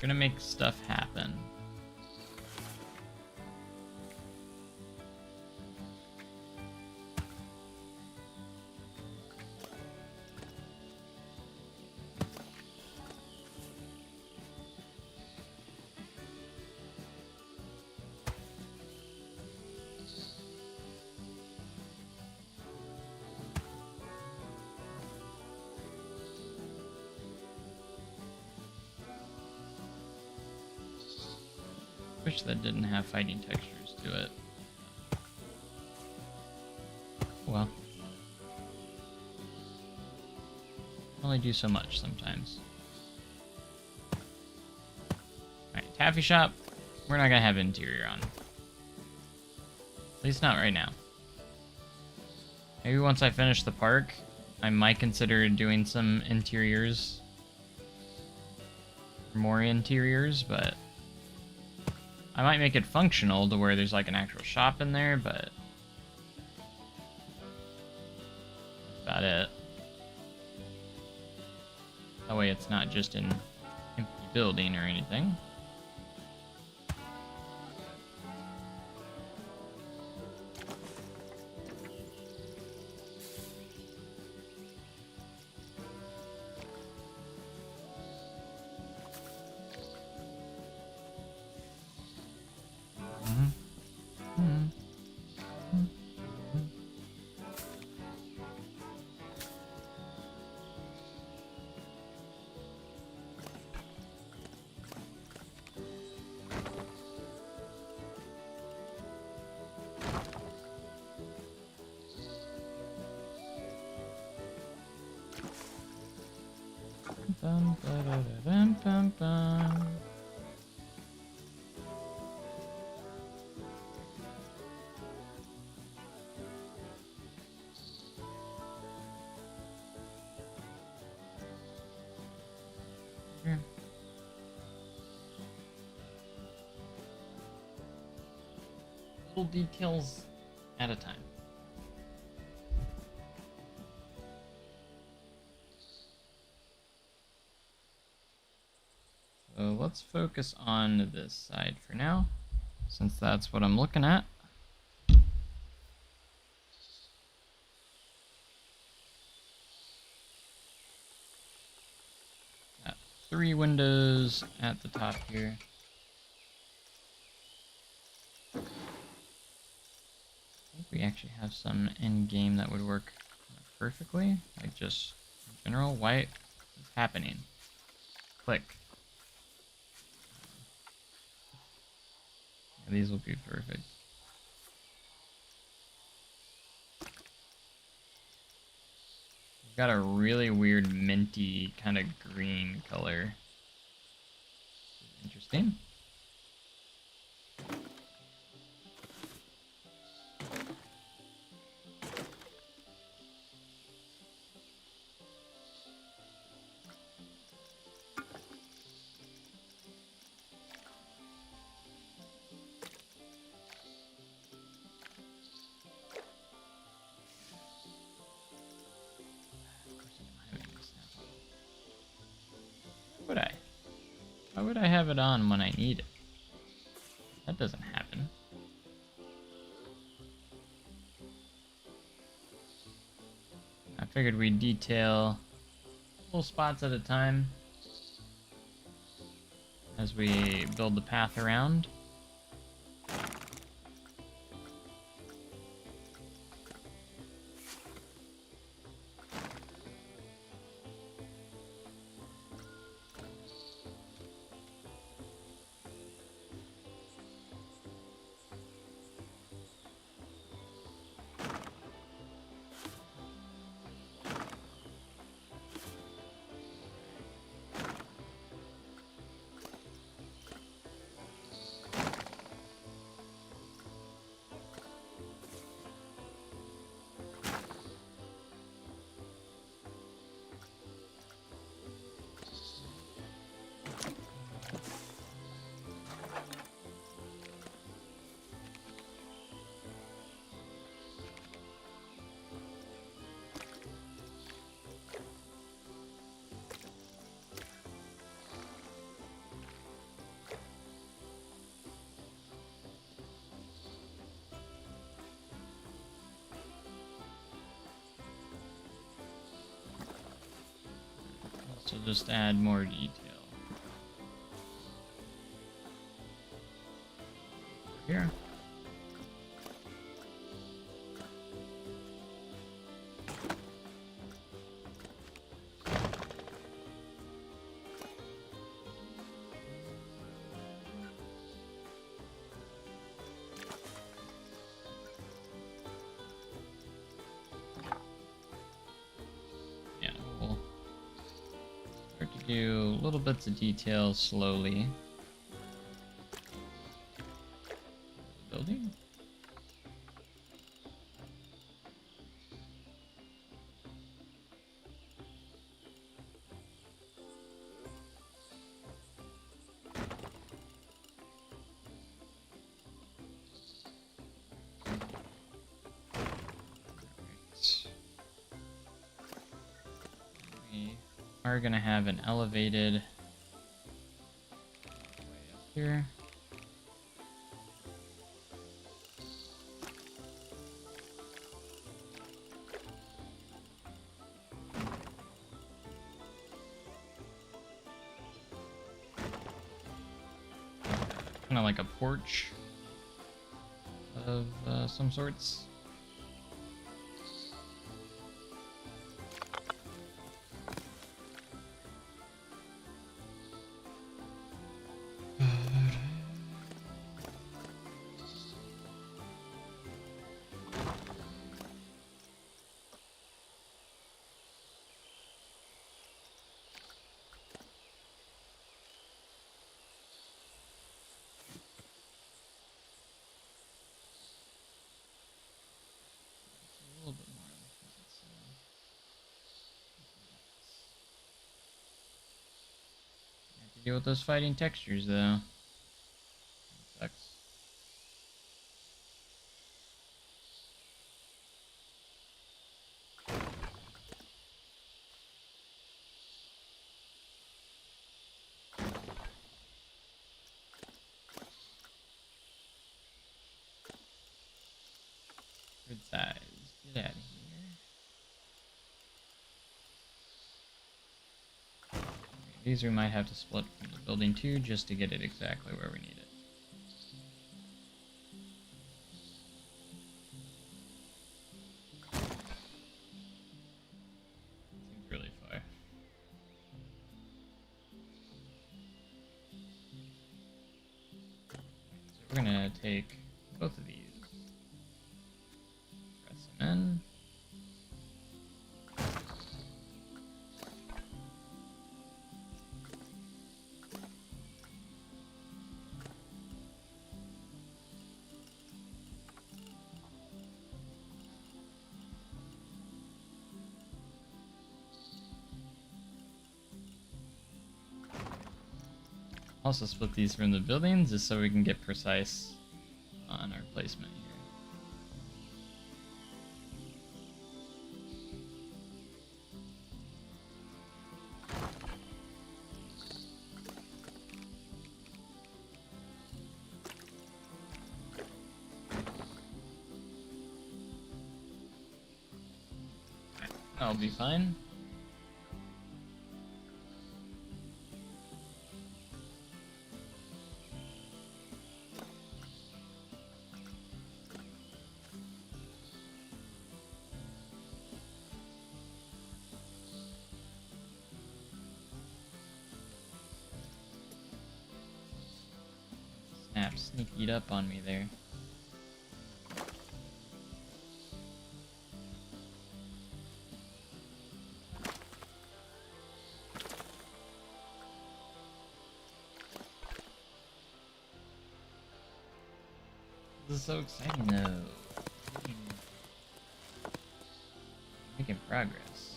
Gonna make stuff happen. Wish that didn't have fighting textures to it. Well. Only do so much sometimes. Alright, Taffy Shop. We're not gonna have interior on. At least not right now. Maybe once I finish the park, I might consider doing some interiors. More interiors, but I might make it functional to where there's like an actual shop in there, but that's about it. That way it's not just an empty building or anything. Bum, ba-da-da-dum, bum, bum. Here. Little details at a time. So let's focus on this side for now, since that's what I'm looking at. Got 3 windows at the top here. I think we actually have some end game that would work perfectly, like just in general. White is happening. Click. Yeah, these will be perfect. We've got a really weird minty kind of green color. Interesting. Would I? Why would I have it on when I need it? That doesn't happen. I figured we'd detail little spots at a time as we build the path around. So just add more detail. Here. Do little bits of detail slowly. Building. Are going to have an elevated way up here. Kind of like a porch of some sorts. Deal with those fighting textures, though. Sucks. Good size. Get out of here. Okay, these we might have to split from the building too, just to get it exactly where we need it. Seems really far. So we're gonna take both of these. Press them in. Also split these from the buildings just so we can get precise on our placement here. That'll be fine. Snap, sneakied up on me there. This is so exciting though. Making progress.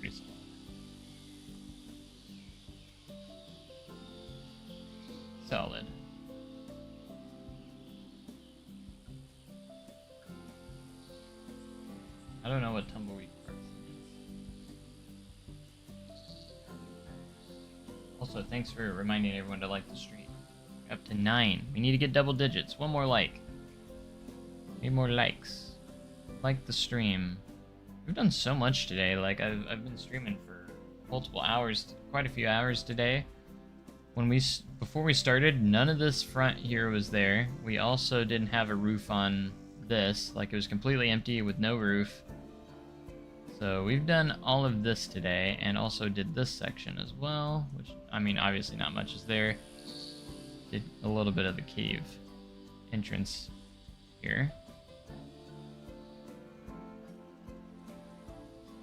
Pretty small. Solid. I don't know what tumbleweed parks is. Also, thanks for reminding everyone to like the stream. We're up to 9. We need to get double digits. One more like. Need more likes. Like the stream. We've done so much today. Like I've been streaming for multiple hours, quite a few hours today. Before we started, none of this front here was there. We also didn't have a roof on this. Like it was completely empty with no roof. So we've done all of this today, and also did this section as well, which, I mean, obviously not much is there. Did a little bit of the cave entrance here.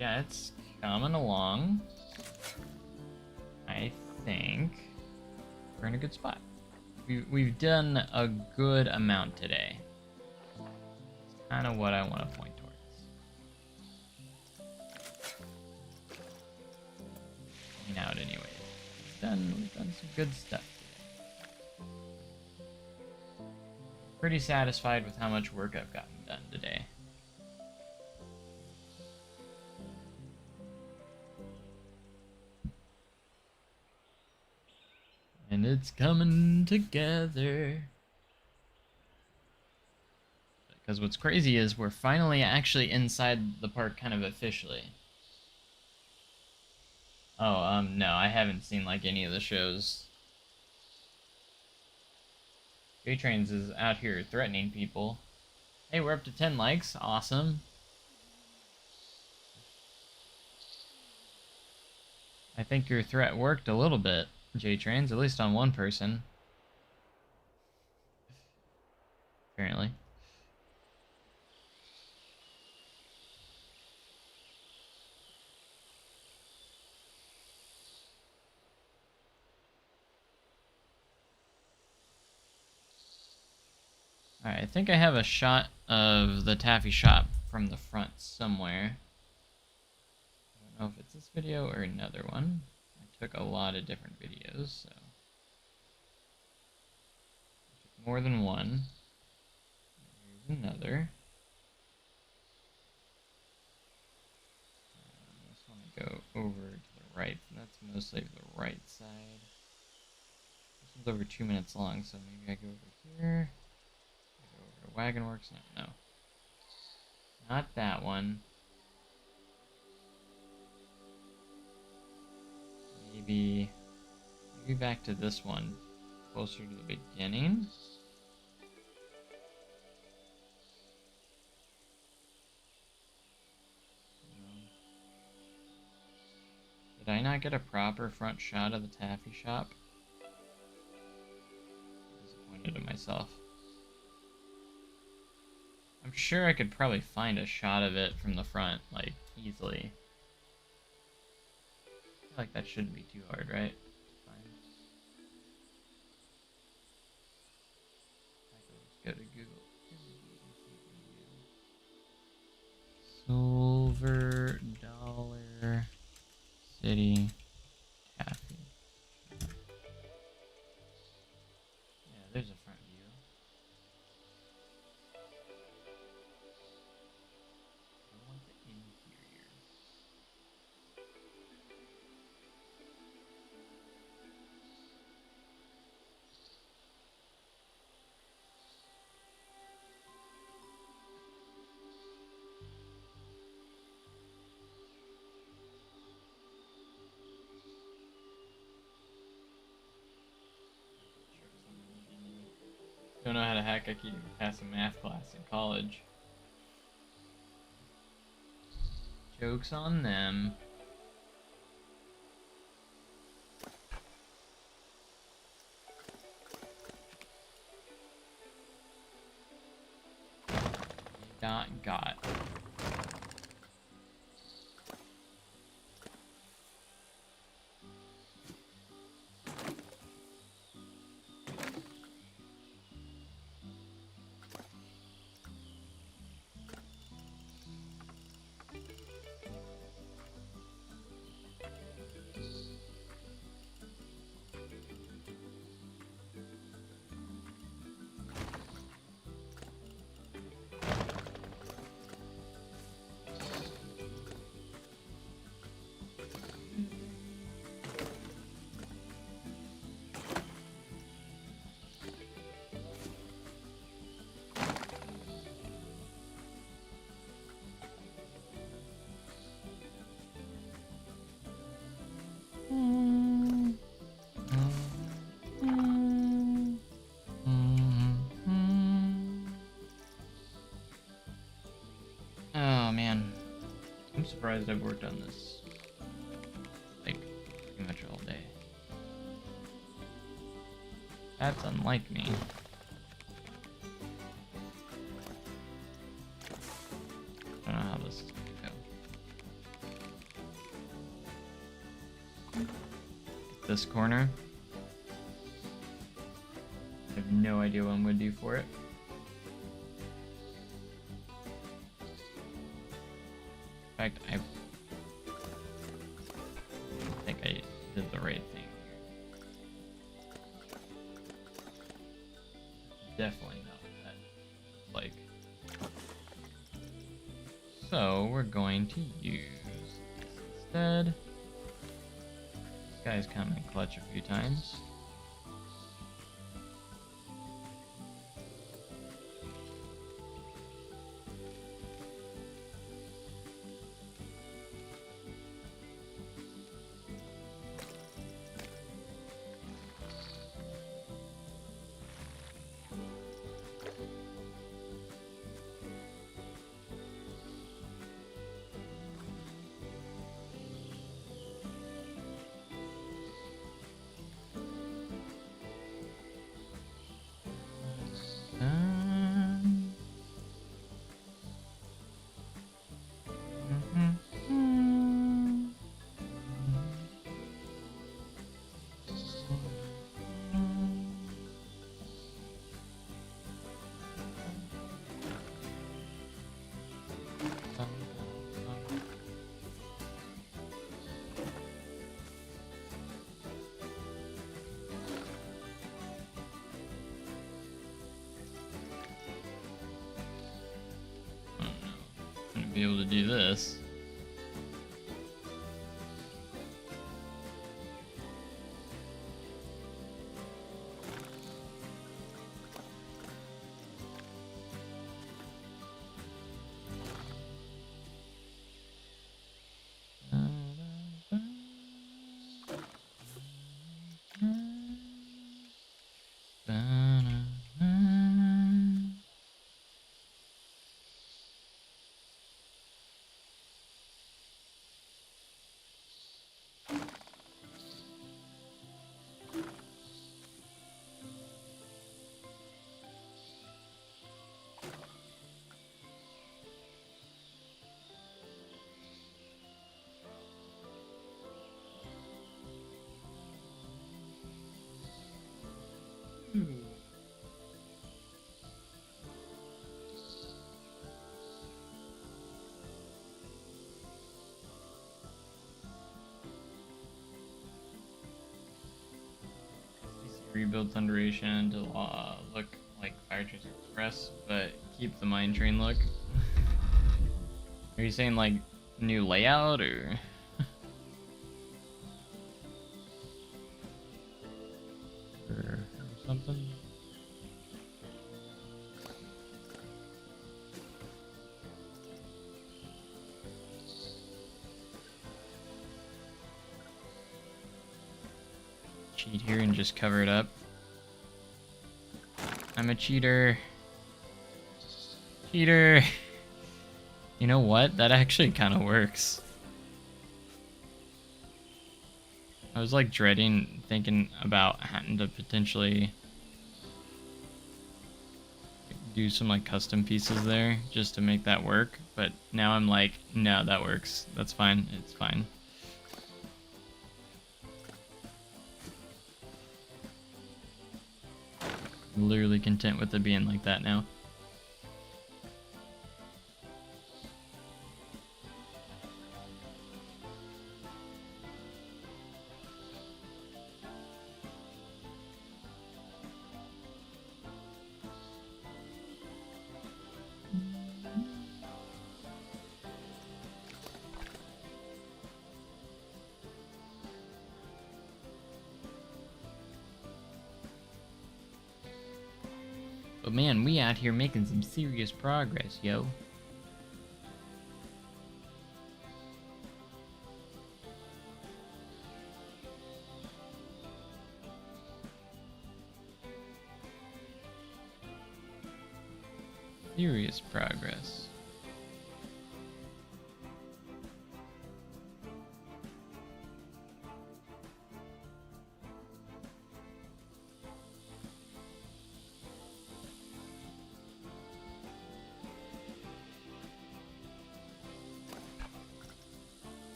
Yeah, it's coming along. I think we're in a good spot. We've done a good amount today. It's kind of what I want to point towards. Out anyways. We've done some good stuff today. Pretty satisfied with how much work I've gotten done today. And it's coming together. Because what's crazy is we're finally actually inside the park kind of officially. Oh, no, I haven't seen, like, any of the shows. J-Trains is out here threatening people. Hey, we're up to 10 likes. Awesome. I think your threat worked a little bit, J-Trains, at least on one person. Apparently. Alright, I think I have a shot of the taffy shop from the front somewhere. I don't know if it's this video or another one. I took a lot of different videos, so... I took more than one. Here's another. I just want to go over to the right. That's mostly the right side. This one's over 2 minutes long, so maybe I go over here. I go over to Wagon Works. No. Not that one. Maybe back to this one, closer to the beginning. Did I not get a proper front shot of the taffy shop? I'm disappointed in myself. I'm sure I could probably find a shot of it from the front, like, easily. I feel like that shouldn't be too hard, right? Go to Google. Silver Dollar City Taffy. Yeah, there's a front view. I want the interior. Don't know how to hack. I can't even pass a math class in college. Joke's on them. Got. Oh man, I'm surprised I've worked on this like pretty much all day. That's unlike me. I don't know how this is gonna go. This corner. I have no idea what I'm gonna do for it. In fact, I think I did the right thing here. Definitely not what that like. So we're going to use this instead. This guy's come in clutch a few times. be able to do this. Rebuild Thunderation to look like Fire Tracer Express, but keep the Mine Train look. Are you saying like new layout or? or something? Cheat here and just cover it up. I'm a cheater. Cheater. You know what? That actually kind of works. I was like dreading thinking about having to potentially do some like custom pieces there just to make that work. But now I'm like, no, that works. That's fine. It's fine. I'm literally content with it being like that now. But man, we out here making some serious progress, yo. Serious progress.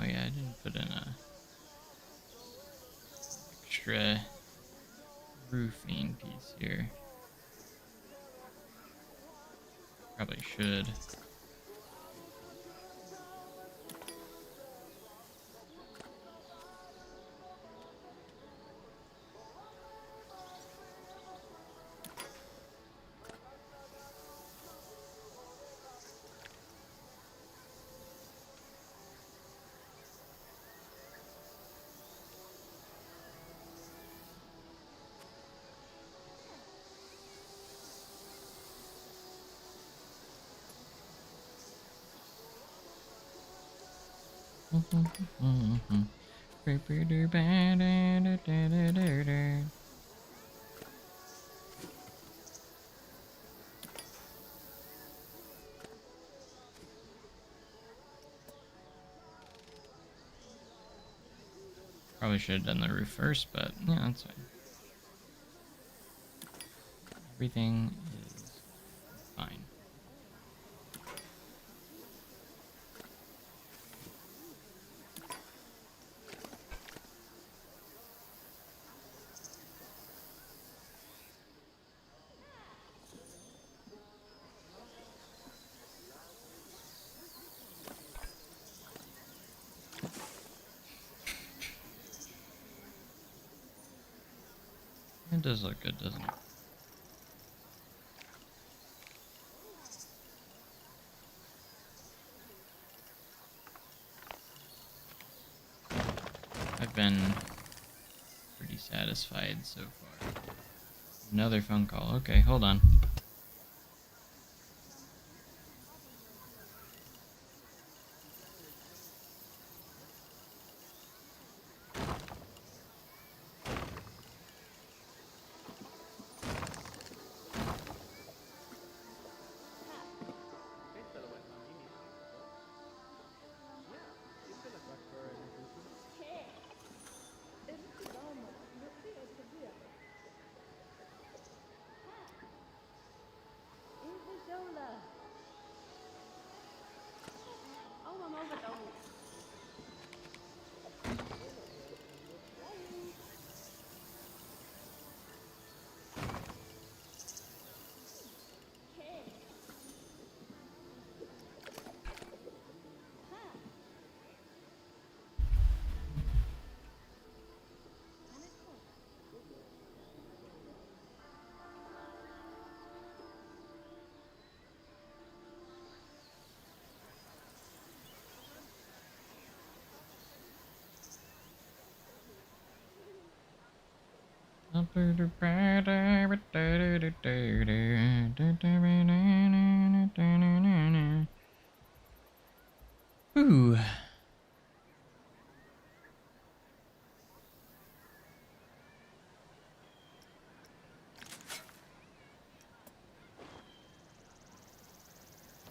Oh yeah, I didn't put in a extra roofing piece here. Probably should. Probably should have done the roof first, but yeah, that's fine. Everything is fine. does look good, doesn't it? I've been pretty satisfied so far. Another phone call. Okay, hold on. Ooh.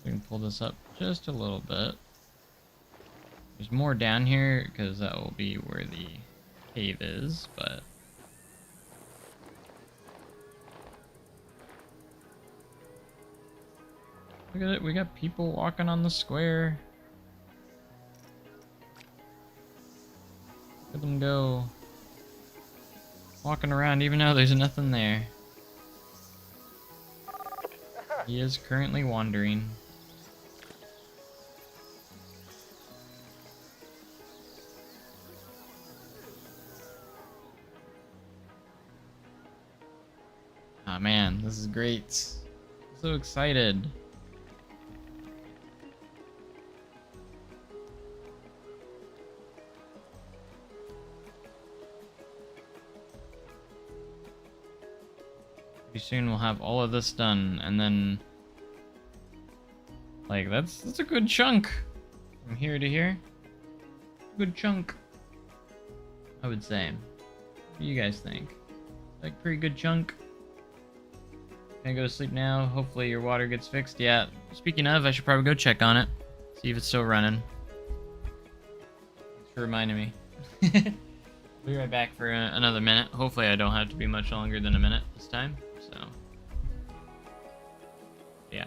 We can pull this up just a little bit. There's more down here because that will be where the cave is, but look at it, we got people walking on the square. Look at them go. Walking around even though there's nothing there. He is currently wandering. Ah man, this is great. I'm so excited. Pretty soon we'll have all of this done, and then like that's a good chunk from here to here. Good chunk, I would say. What do you guys think? Like pretty good chunk. Gonna go to sleep now. Hopefully your water gets fixed. Yeah. Speaking of, I should probably go check on it. See if it's still running. Thanks for reminding me. Be right back for another minute. Hopefully I don't have to be much longer than a minute this time. So, yeah.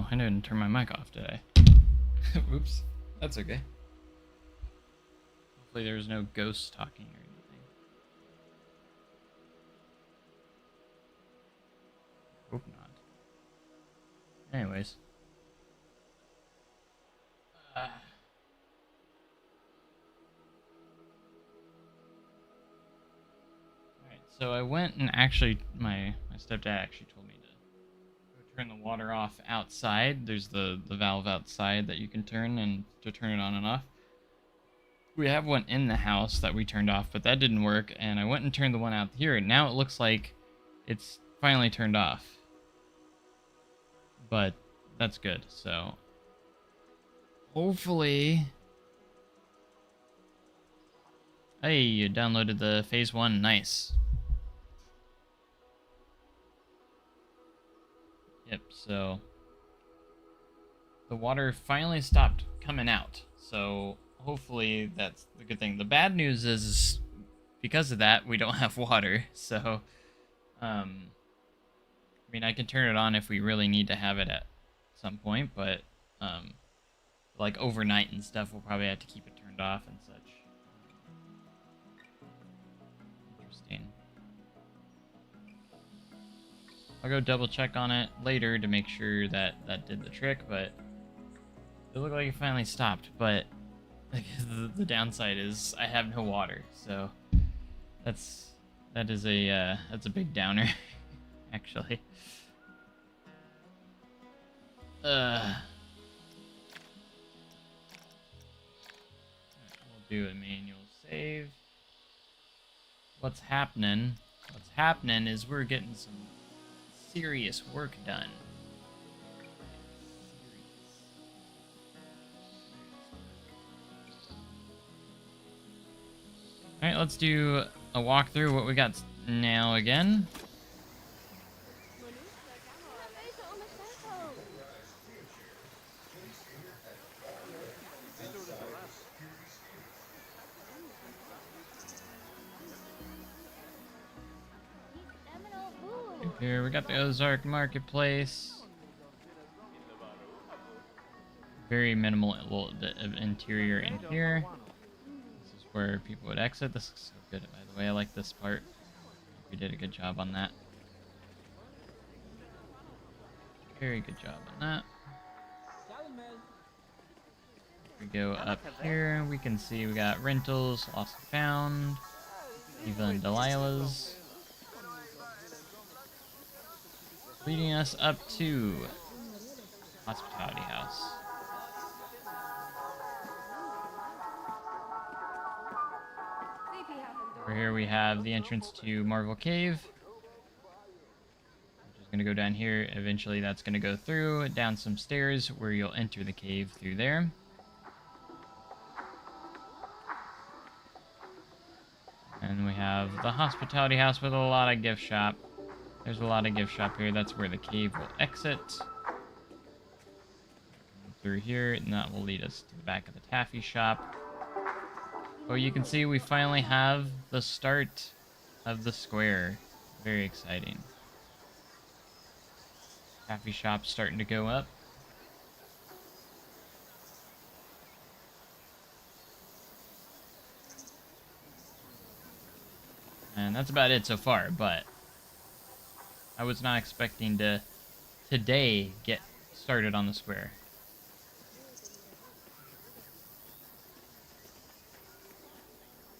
Oh, I didn't turn my mic off, did I? Oops. That's okay. Hopefully there's no ghosts talking or anything. Hope not. Anyways. Alright, so I went and actually, my stepdad actually told me to go turn the water off outside. There's the valve outside that you can turn and to turn it on and off. We have one in the house that we turned off, but that didn't work, and I went and turned the one out here, and now it looks like it's finally turned off. But that's good, so hopefully... Hey, you downloaded the phase 1, nice. Yep, so the water finally stopped coming out, so hopefully that's the good thing. The bad news is because of that, we don't have water, so I mean, I can turn it on if we really need to have it at some point, but like overnight and stuff, we'll probably have to keep it turned off and such. Interesting. I'll go double check on it later to make sure that that did the trick, but it looked like it finally stopped, but the downside is I have no water, so that's a big downer, actually. We'll do a manual save. What's happening? What's happening is we're getting some serious work done. Alright, let's do a walkthrough what we got now again. Here we got the Ozark Marketplace. Very minimal little bit of interior in here. This is where people would exit. This looks so good, by the way. I like this part. We did a good job on that. Very good job on that. We go up here. We can see we got rentals, lost and found, Eva and Delilah's. Leading us up to Hospitality House. Over here we have the entrance to Marvel Cave, which is going to go down here. Eventually that's going to go through, down some stairs where you'll enter the cave through there. And we have the Hospitality House with a lot of gift shop. There's a lot of gift shop here. That's where the cave will exit. Through here, and that will lead us to the back of the taffy shop. Oh, you can see we finally have the start of the square. Very exciting. Taffy shop starting to go up. And that's about it so far, but I was not expecting to today get started on the square.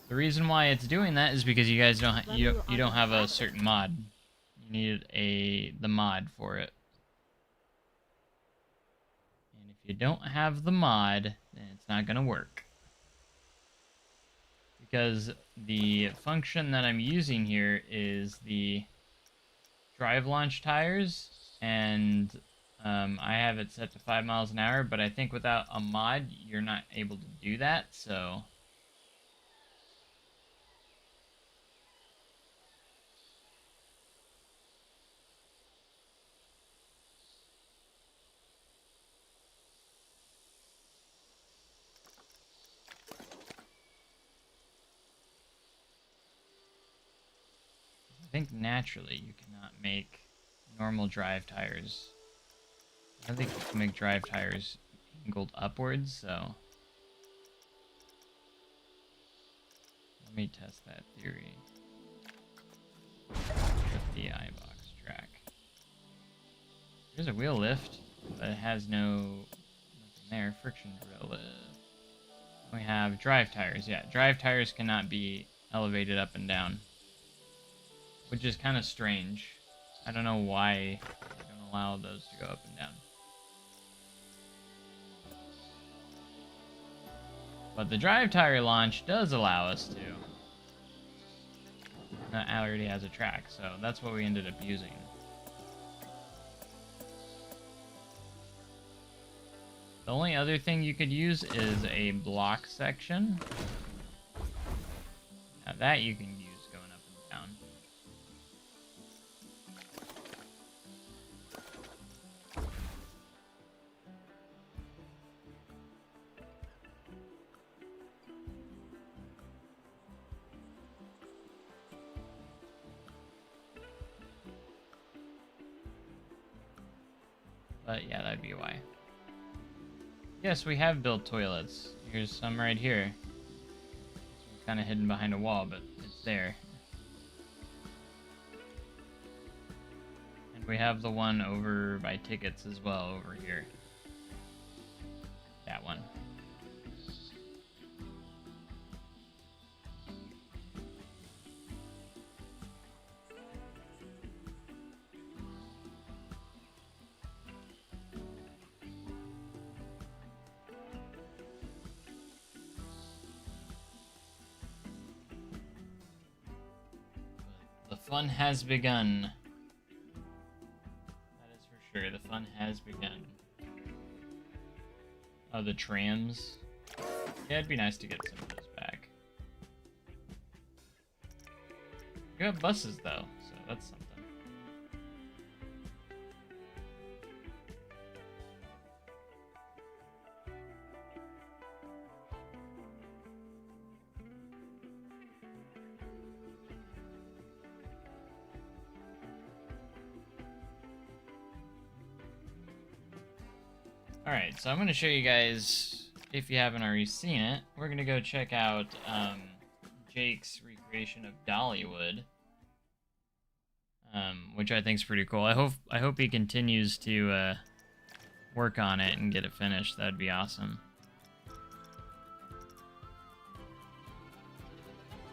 The reason why it's doing that is because you guys don't you don't have a certain mod. You need the mod for it. And if you don't have the mod, then it's not gonna work. Because the function that I'm using here is the drive launch tires, and I have it set to 5 miles an hour, but I think without a mod you're not able to do that, so I think naturally you cannot make normal drive tires I think you can make drive tires angled upwards, so let me test that theory with the iBox track. There's a wheel lift, but it has nothing there. Friction drill lift. We have drive tires. Yeah, drive tires cannot be elevated up and down, which is kind of strange. I don't know why they don't allow those to go up and down. But the drive tire launch does allow us to. That already has a track, so that's what we ended up using. The only other thing you could use is a block section. Now that you can use going up and down. But yeah, that'd be why. Yes, we have built toilets. Here's some right here. It's kind of hidden behind a wall, but it's there. And we have the one over by tickets as well over here. That one. The fun has begun. That is for sure. The fun has begun. Oh, the trams. Yeah, it'd be nice to get some of those back. You have buses though, so that's something. Alright, so I'm going to show you guys, if you haven't already seen it, we're going to go check out Jake's recreation of Dollywood, which I think is pretty cool. I hope he continues to work on it and get it finished. That'd be awesome.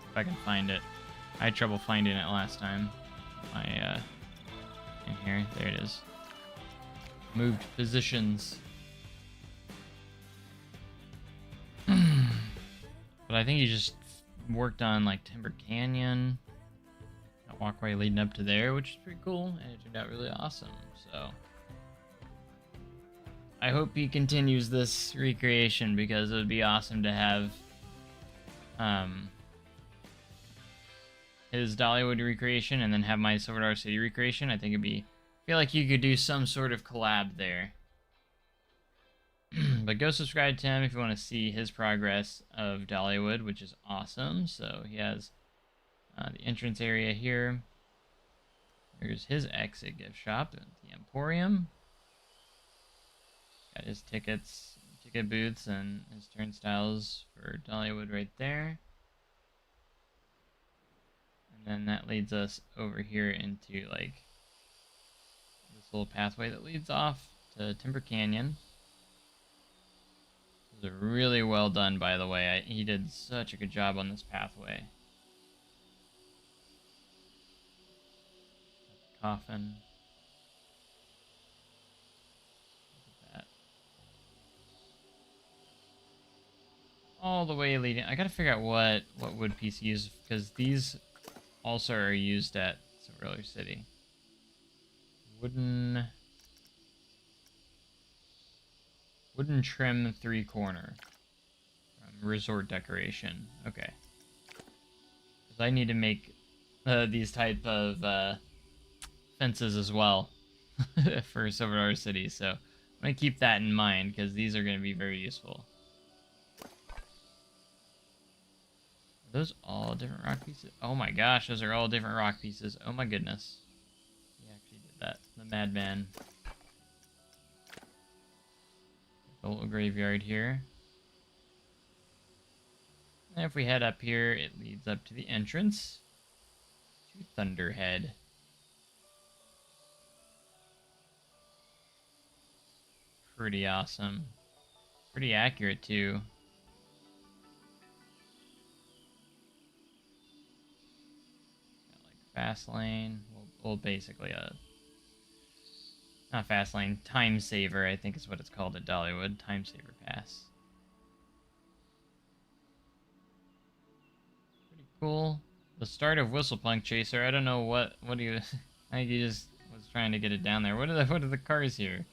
If I can find it. I had trouble finding it last time. In here, there it is. Moved positions. But I think he just worked on like Timber Canyon, that walkway leading up to there, which is pretty cool, and it turned out really awesome. So I hope he continues this recreation because it would be awesome to have his Dollywood recreation and then have my Silver Dollar City recreation. I think I feel like you could do some sort of collab there. But go subscribe to him if you want to see his progress of Dollywood, which is awesome. So he has the entrance area here. Here's his exit gift shop at the Emporium. Got his ticket booths and his turnstiles for Dollywood right there. And then that leads us over here into like this little pathway that leads off to Timber Canyon. This is really well done, by the way. He did such a good job on this pathway. Coffin. Look at that. All the way leading. I gotta figure out what wood piece to use, because these also are used at Silver Dollar City. Wooden trim 3-corner. Resort decoration. Okay. Because I need to make these type of fences as well for Silver Dollar City, so I'm going to keep that in mind because these are going to be very useful. Are those all different rock pieces? Oh my gosh, those are all different rock pieces. Oh my goodness. He actually did that. The madman. a little graveyard here. And if we head up here, it leads up to the entrance to Thunderhead. Pretty awesome. Pretty accurate, too. Got, like, fast lane. Well, basically not fast lane, time saver, I think is what it's called at Dollywood. Time saver pass. Pretty cool. The start of Whistlepunk Chaser. I don't know what he was. I think he just was trying to get it down there. What are the cars here?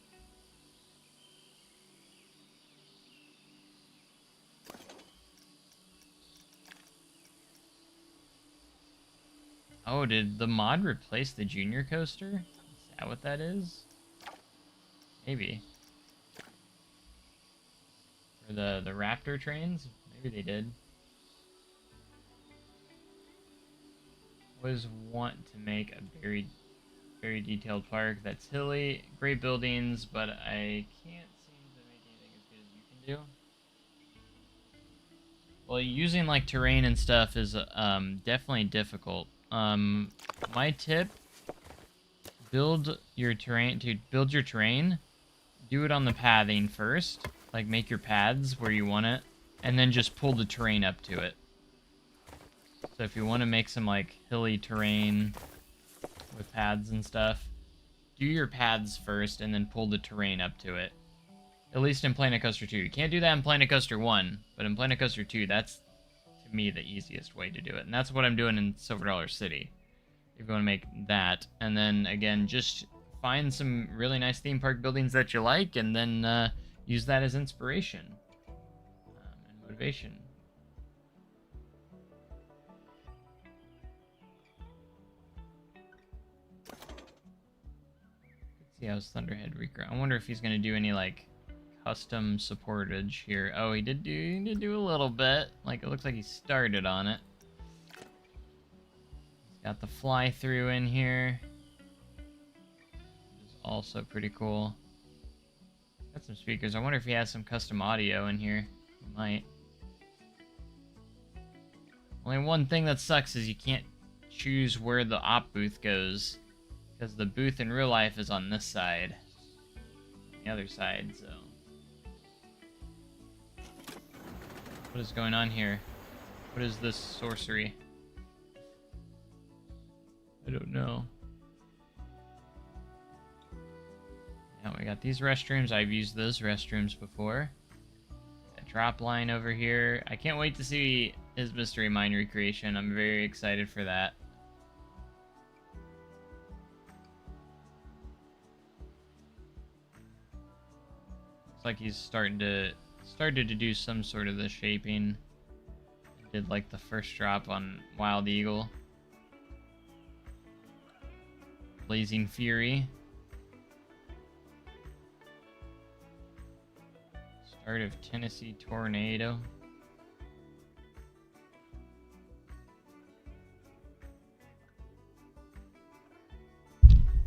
Oh, did the mod replace the Junior Coaster? Is that what that is? Maybe. For the Raptor trains? Maybe they did. Always want to make a very, very detailed park that's hilly, great buildings, but I can't seem to make anything as good as you can do. Well, using like terrain and stuff is definitely difficult. My tip: build your terrain. Do it on the pathing first, like make your paths where you want it, and then just pull the terrain up to it. So if you want to make some like hilly terrain with paths and stuff, do your paths first and then pull the terrain up to it. At least in Planet Coaster 2. You can't do that in Planet Coaster 1, but in Planet Coaster 2, that's, to me, the easiest way to do it. And that's what I'm doing in Silver Dollar City. If you want to make that. And then, again, just find some really nice theme park buildings that you like, and then use that as inspiration and motivation. Let's see how's Thunderhead regrow. I wonder if he's going to do any, like, custom supportage here. Oh, he did do a little bit. Like, it looks like he started on it. He's got the fly-through in here, which is also pretty cool. Got some speakers. I wonder if he has some custom audio in here. He might. Only one thing that sucks is you can't choose where the op booth goes, because the booth in real life is on this side, the other side, so. What is going on here? What is this sorcery? I don't know. Now we got these restrooms. I've used those restrooms before. Got drop line over here. I can't wait to see his Mystery Mine recreation. I'm very excited for that. Looks like he's started to do some sort of the shaping. Did like the first drop on Wild Eagle. Blazing Fury. Start of Tennessee Tornado.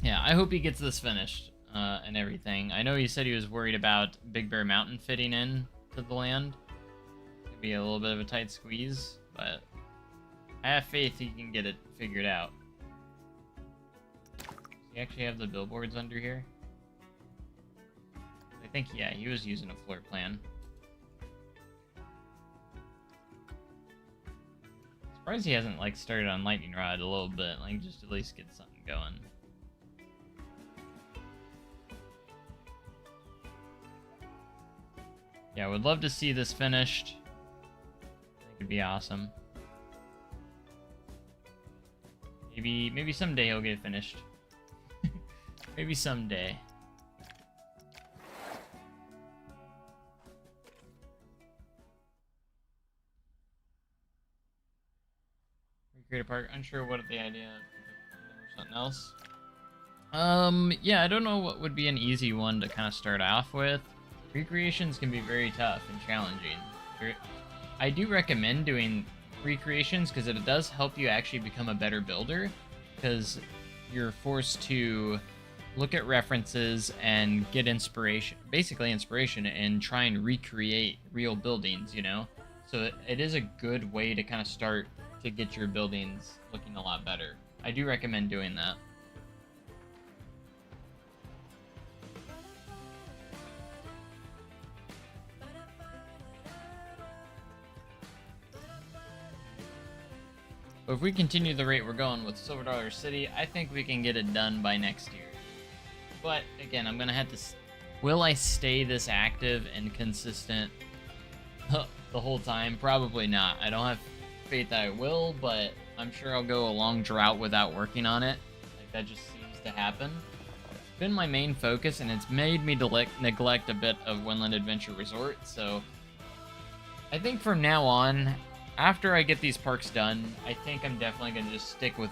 Yeah, I hope he gets this finished and everything. I know he said he was worried about Big Bear Mountain fitting in to the land. It'd be a little bit of a tight squeeze, but I have faith he can get it figured out. Does he actually have the billboards under here? I think, yeah, he was using a floor plan. Surprised he hasn't, like, started on Lightning Rod a little bit, like, just at least get something going. Yeah, I would love to see this finished. I think it'd be awesome. Maybe someday he'll get it finished. Maybe someday. Recreate a park. Unsure what the idea or something else. Yeah, I don't know what would be an easy one to kind of start off with. Recreations can be very tough and challenging. I do recommend doing recreations because it does help you actually become a better builder, because you're forced to look at references and get inspiration, basically inspiration, and try and recreate real buildings, you know? So it is a good way to kind of start to get your buildings looking a lot better. I do recommend doing that. But if we continue the rate we're going with Silver Dollar City, I think we can get it done by next year. But again, I'm gonna have to. Will I stay this active and consistent the whole time? Probably not. I don't have faith that I will, but I'm sure I'll go a long drought without working on it. Like, that just seems to happen. It's been my main focus, and it's made me neglect a bit of Windland Adventure Resort. So I think from now on, after I get these parks done, I think I'm definitely gonna just stick with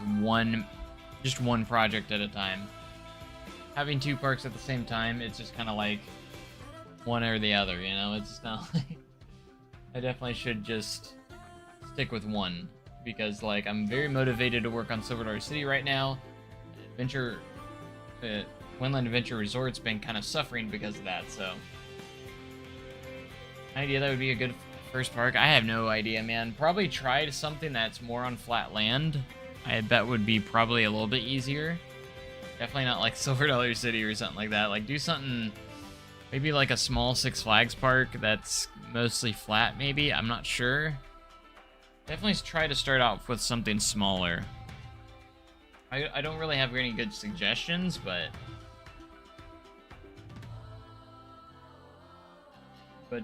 just one project at a time. Having two parks at the same time, it's just kind of like one or the other, you know? It's just not like... I definitely should just stick with one, because, like, I'm very motivated to work on Silver Dollar City right now. Windland Adventure Resort's been kind of suffering because of that, so... Idea that would be a good first park. I have no idea, man. Probably try something that's more on flat land. I bet would be probably a little bit easier. Definitely not like Silver Dollar City or something like that. Like, do something, maybe like a small Six Flags park that's mostly flat, maybe. I'm not sure. Definitely try to start out with something smaller. I don't really have any good suggestions, but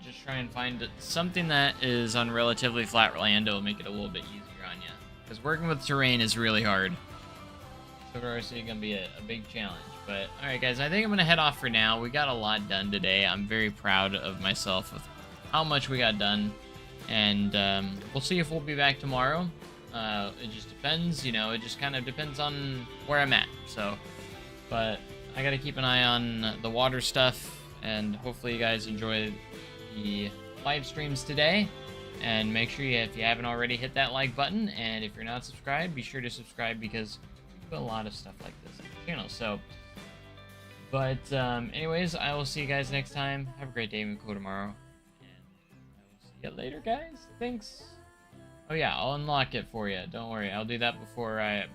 just try and find something that is on relatively flat land. It'll make it a little bit easier on you. Because working with terrain is really hard. Silver Dollar City gonna be a big challenge. But alright guys, I think I'm gonna head off for now. We got a lot done today. I'm very proud of myself with how much we got done. And we'll see if we'll be back tomorrow. It just depends, you know, it just kind of depends on where I'm at. So, but I gotta keep an eye on the water stuff, and hopefully you guys enjoy the live streams today. And make sure if you haven't already, hit that like button, and if you're not subscribed, be sure to subscribe, because we do a lot of stuff like this on the channel. So, but anyways, I will see you guys next time. Have a great day, and cool tomorrow, and I will see you later, guys. Thanks. Oh yeah, I'll unlock it for you. Don't worry, I'll do that before I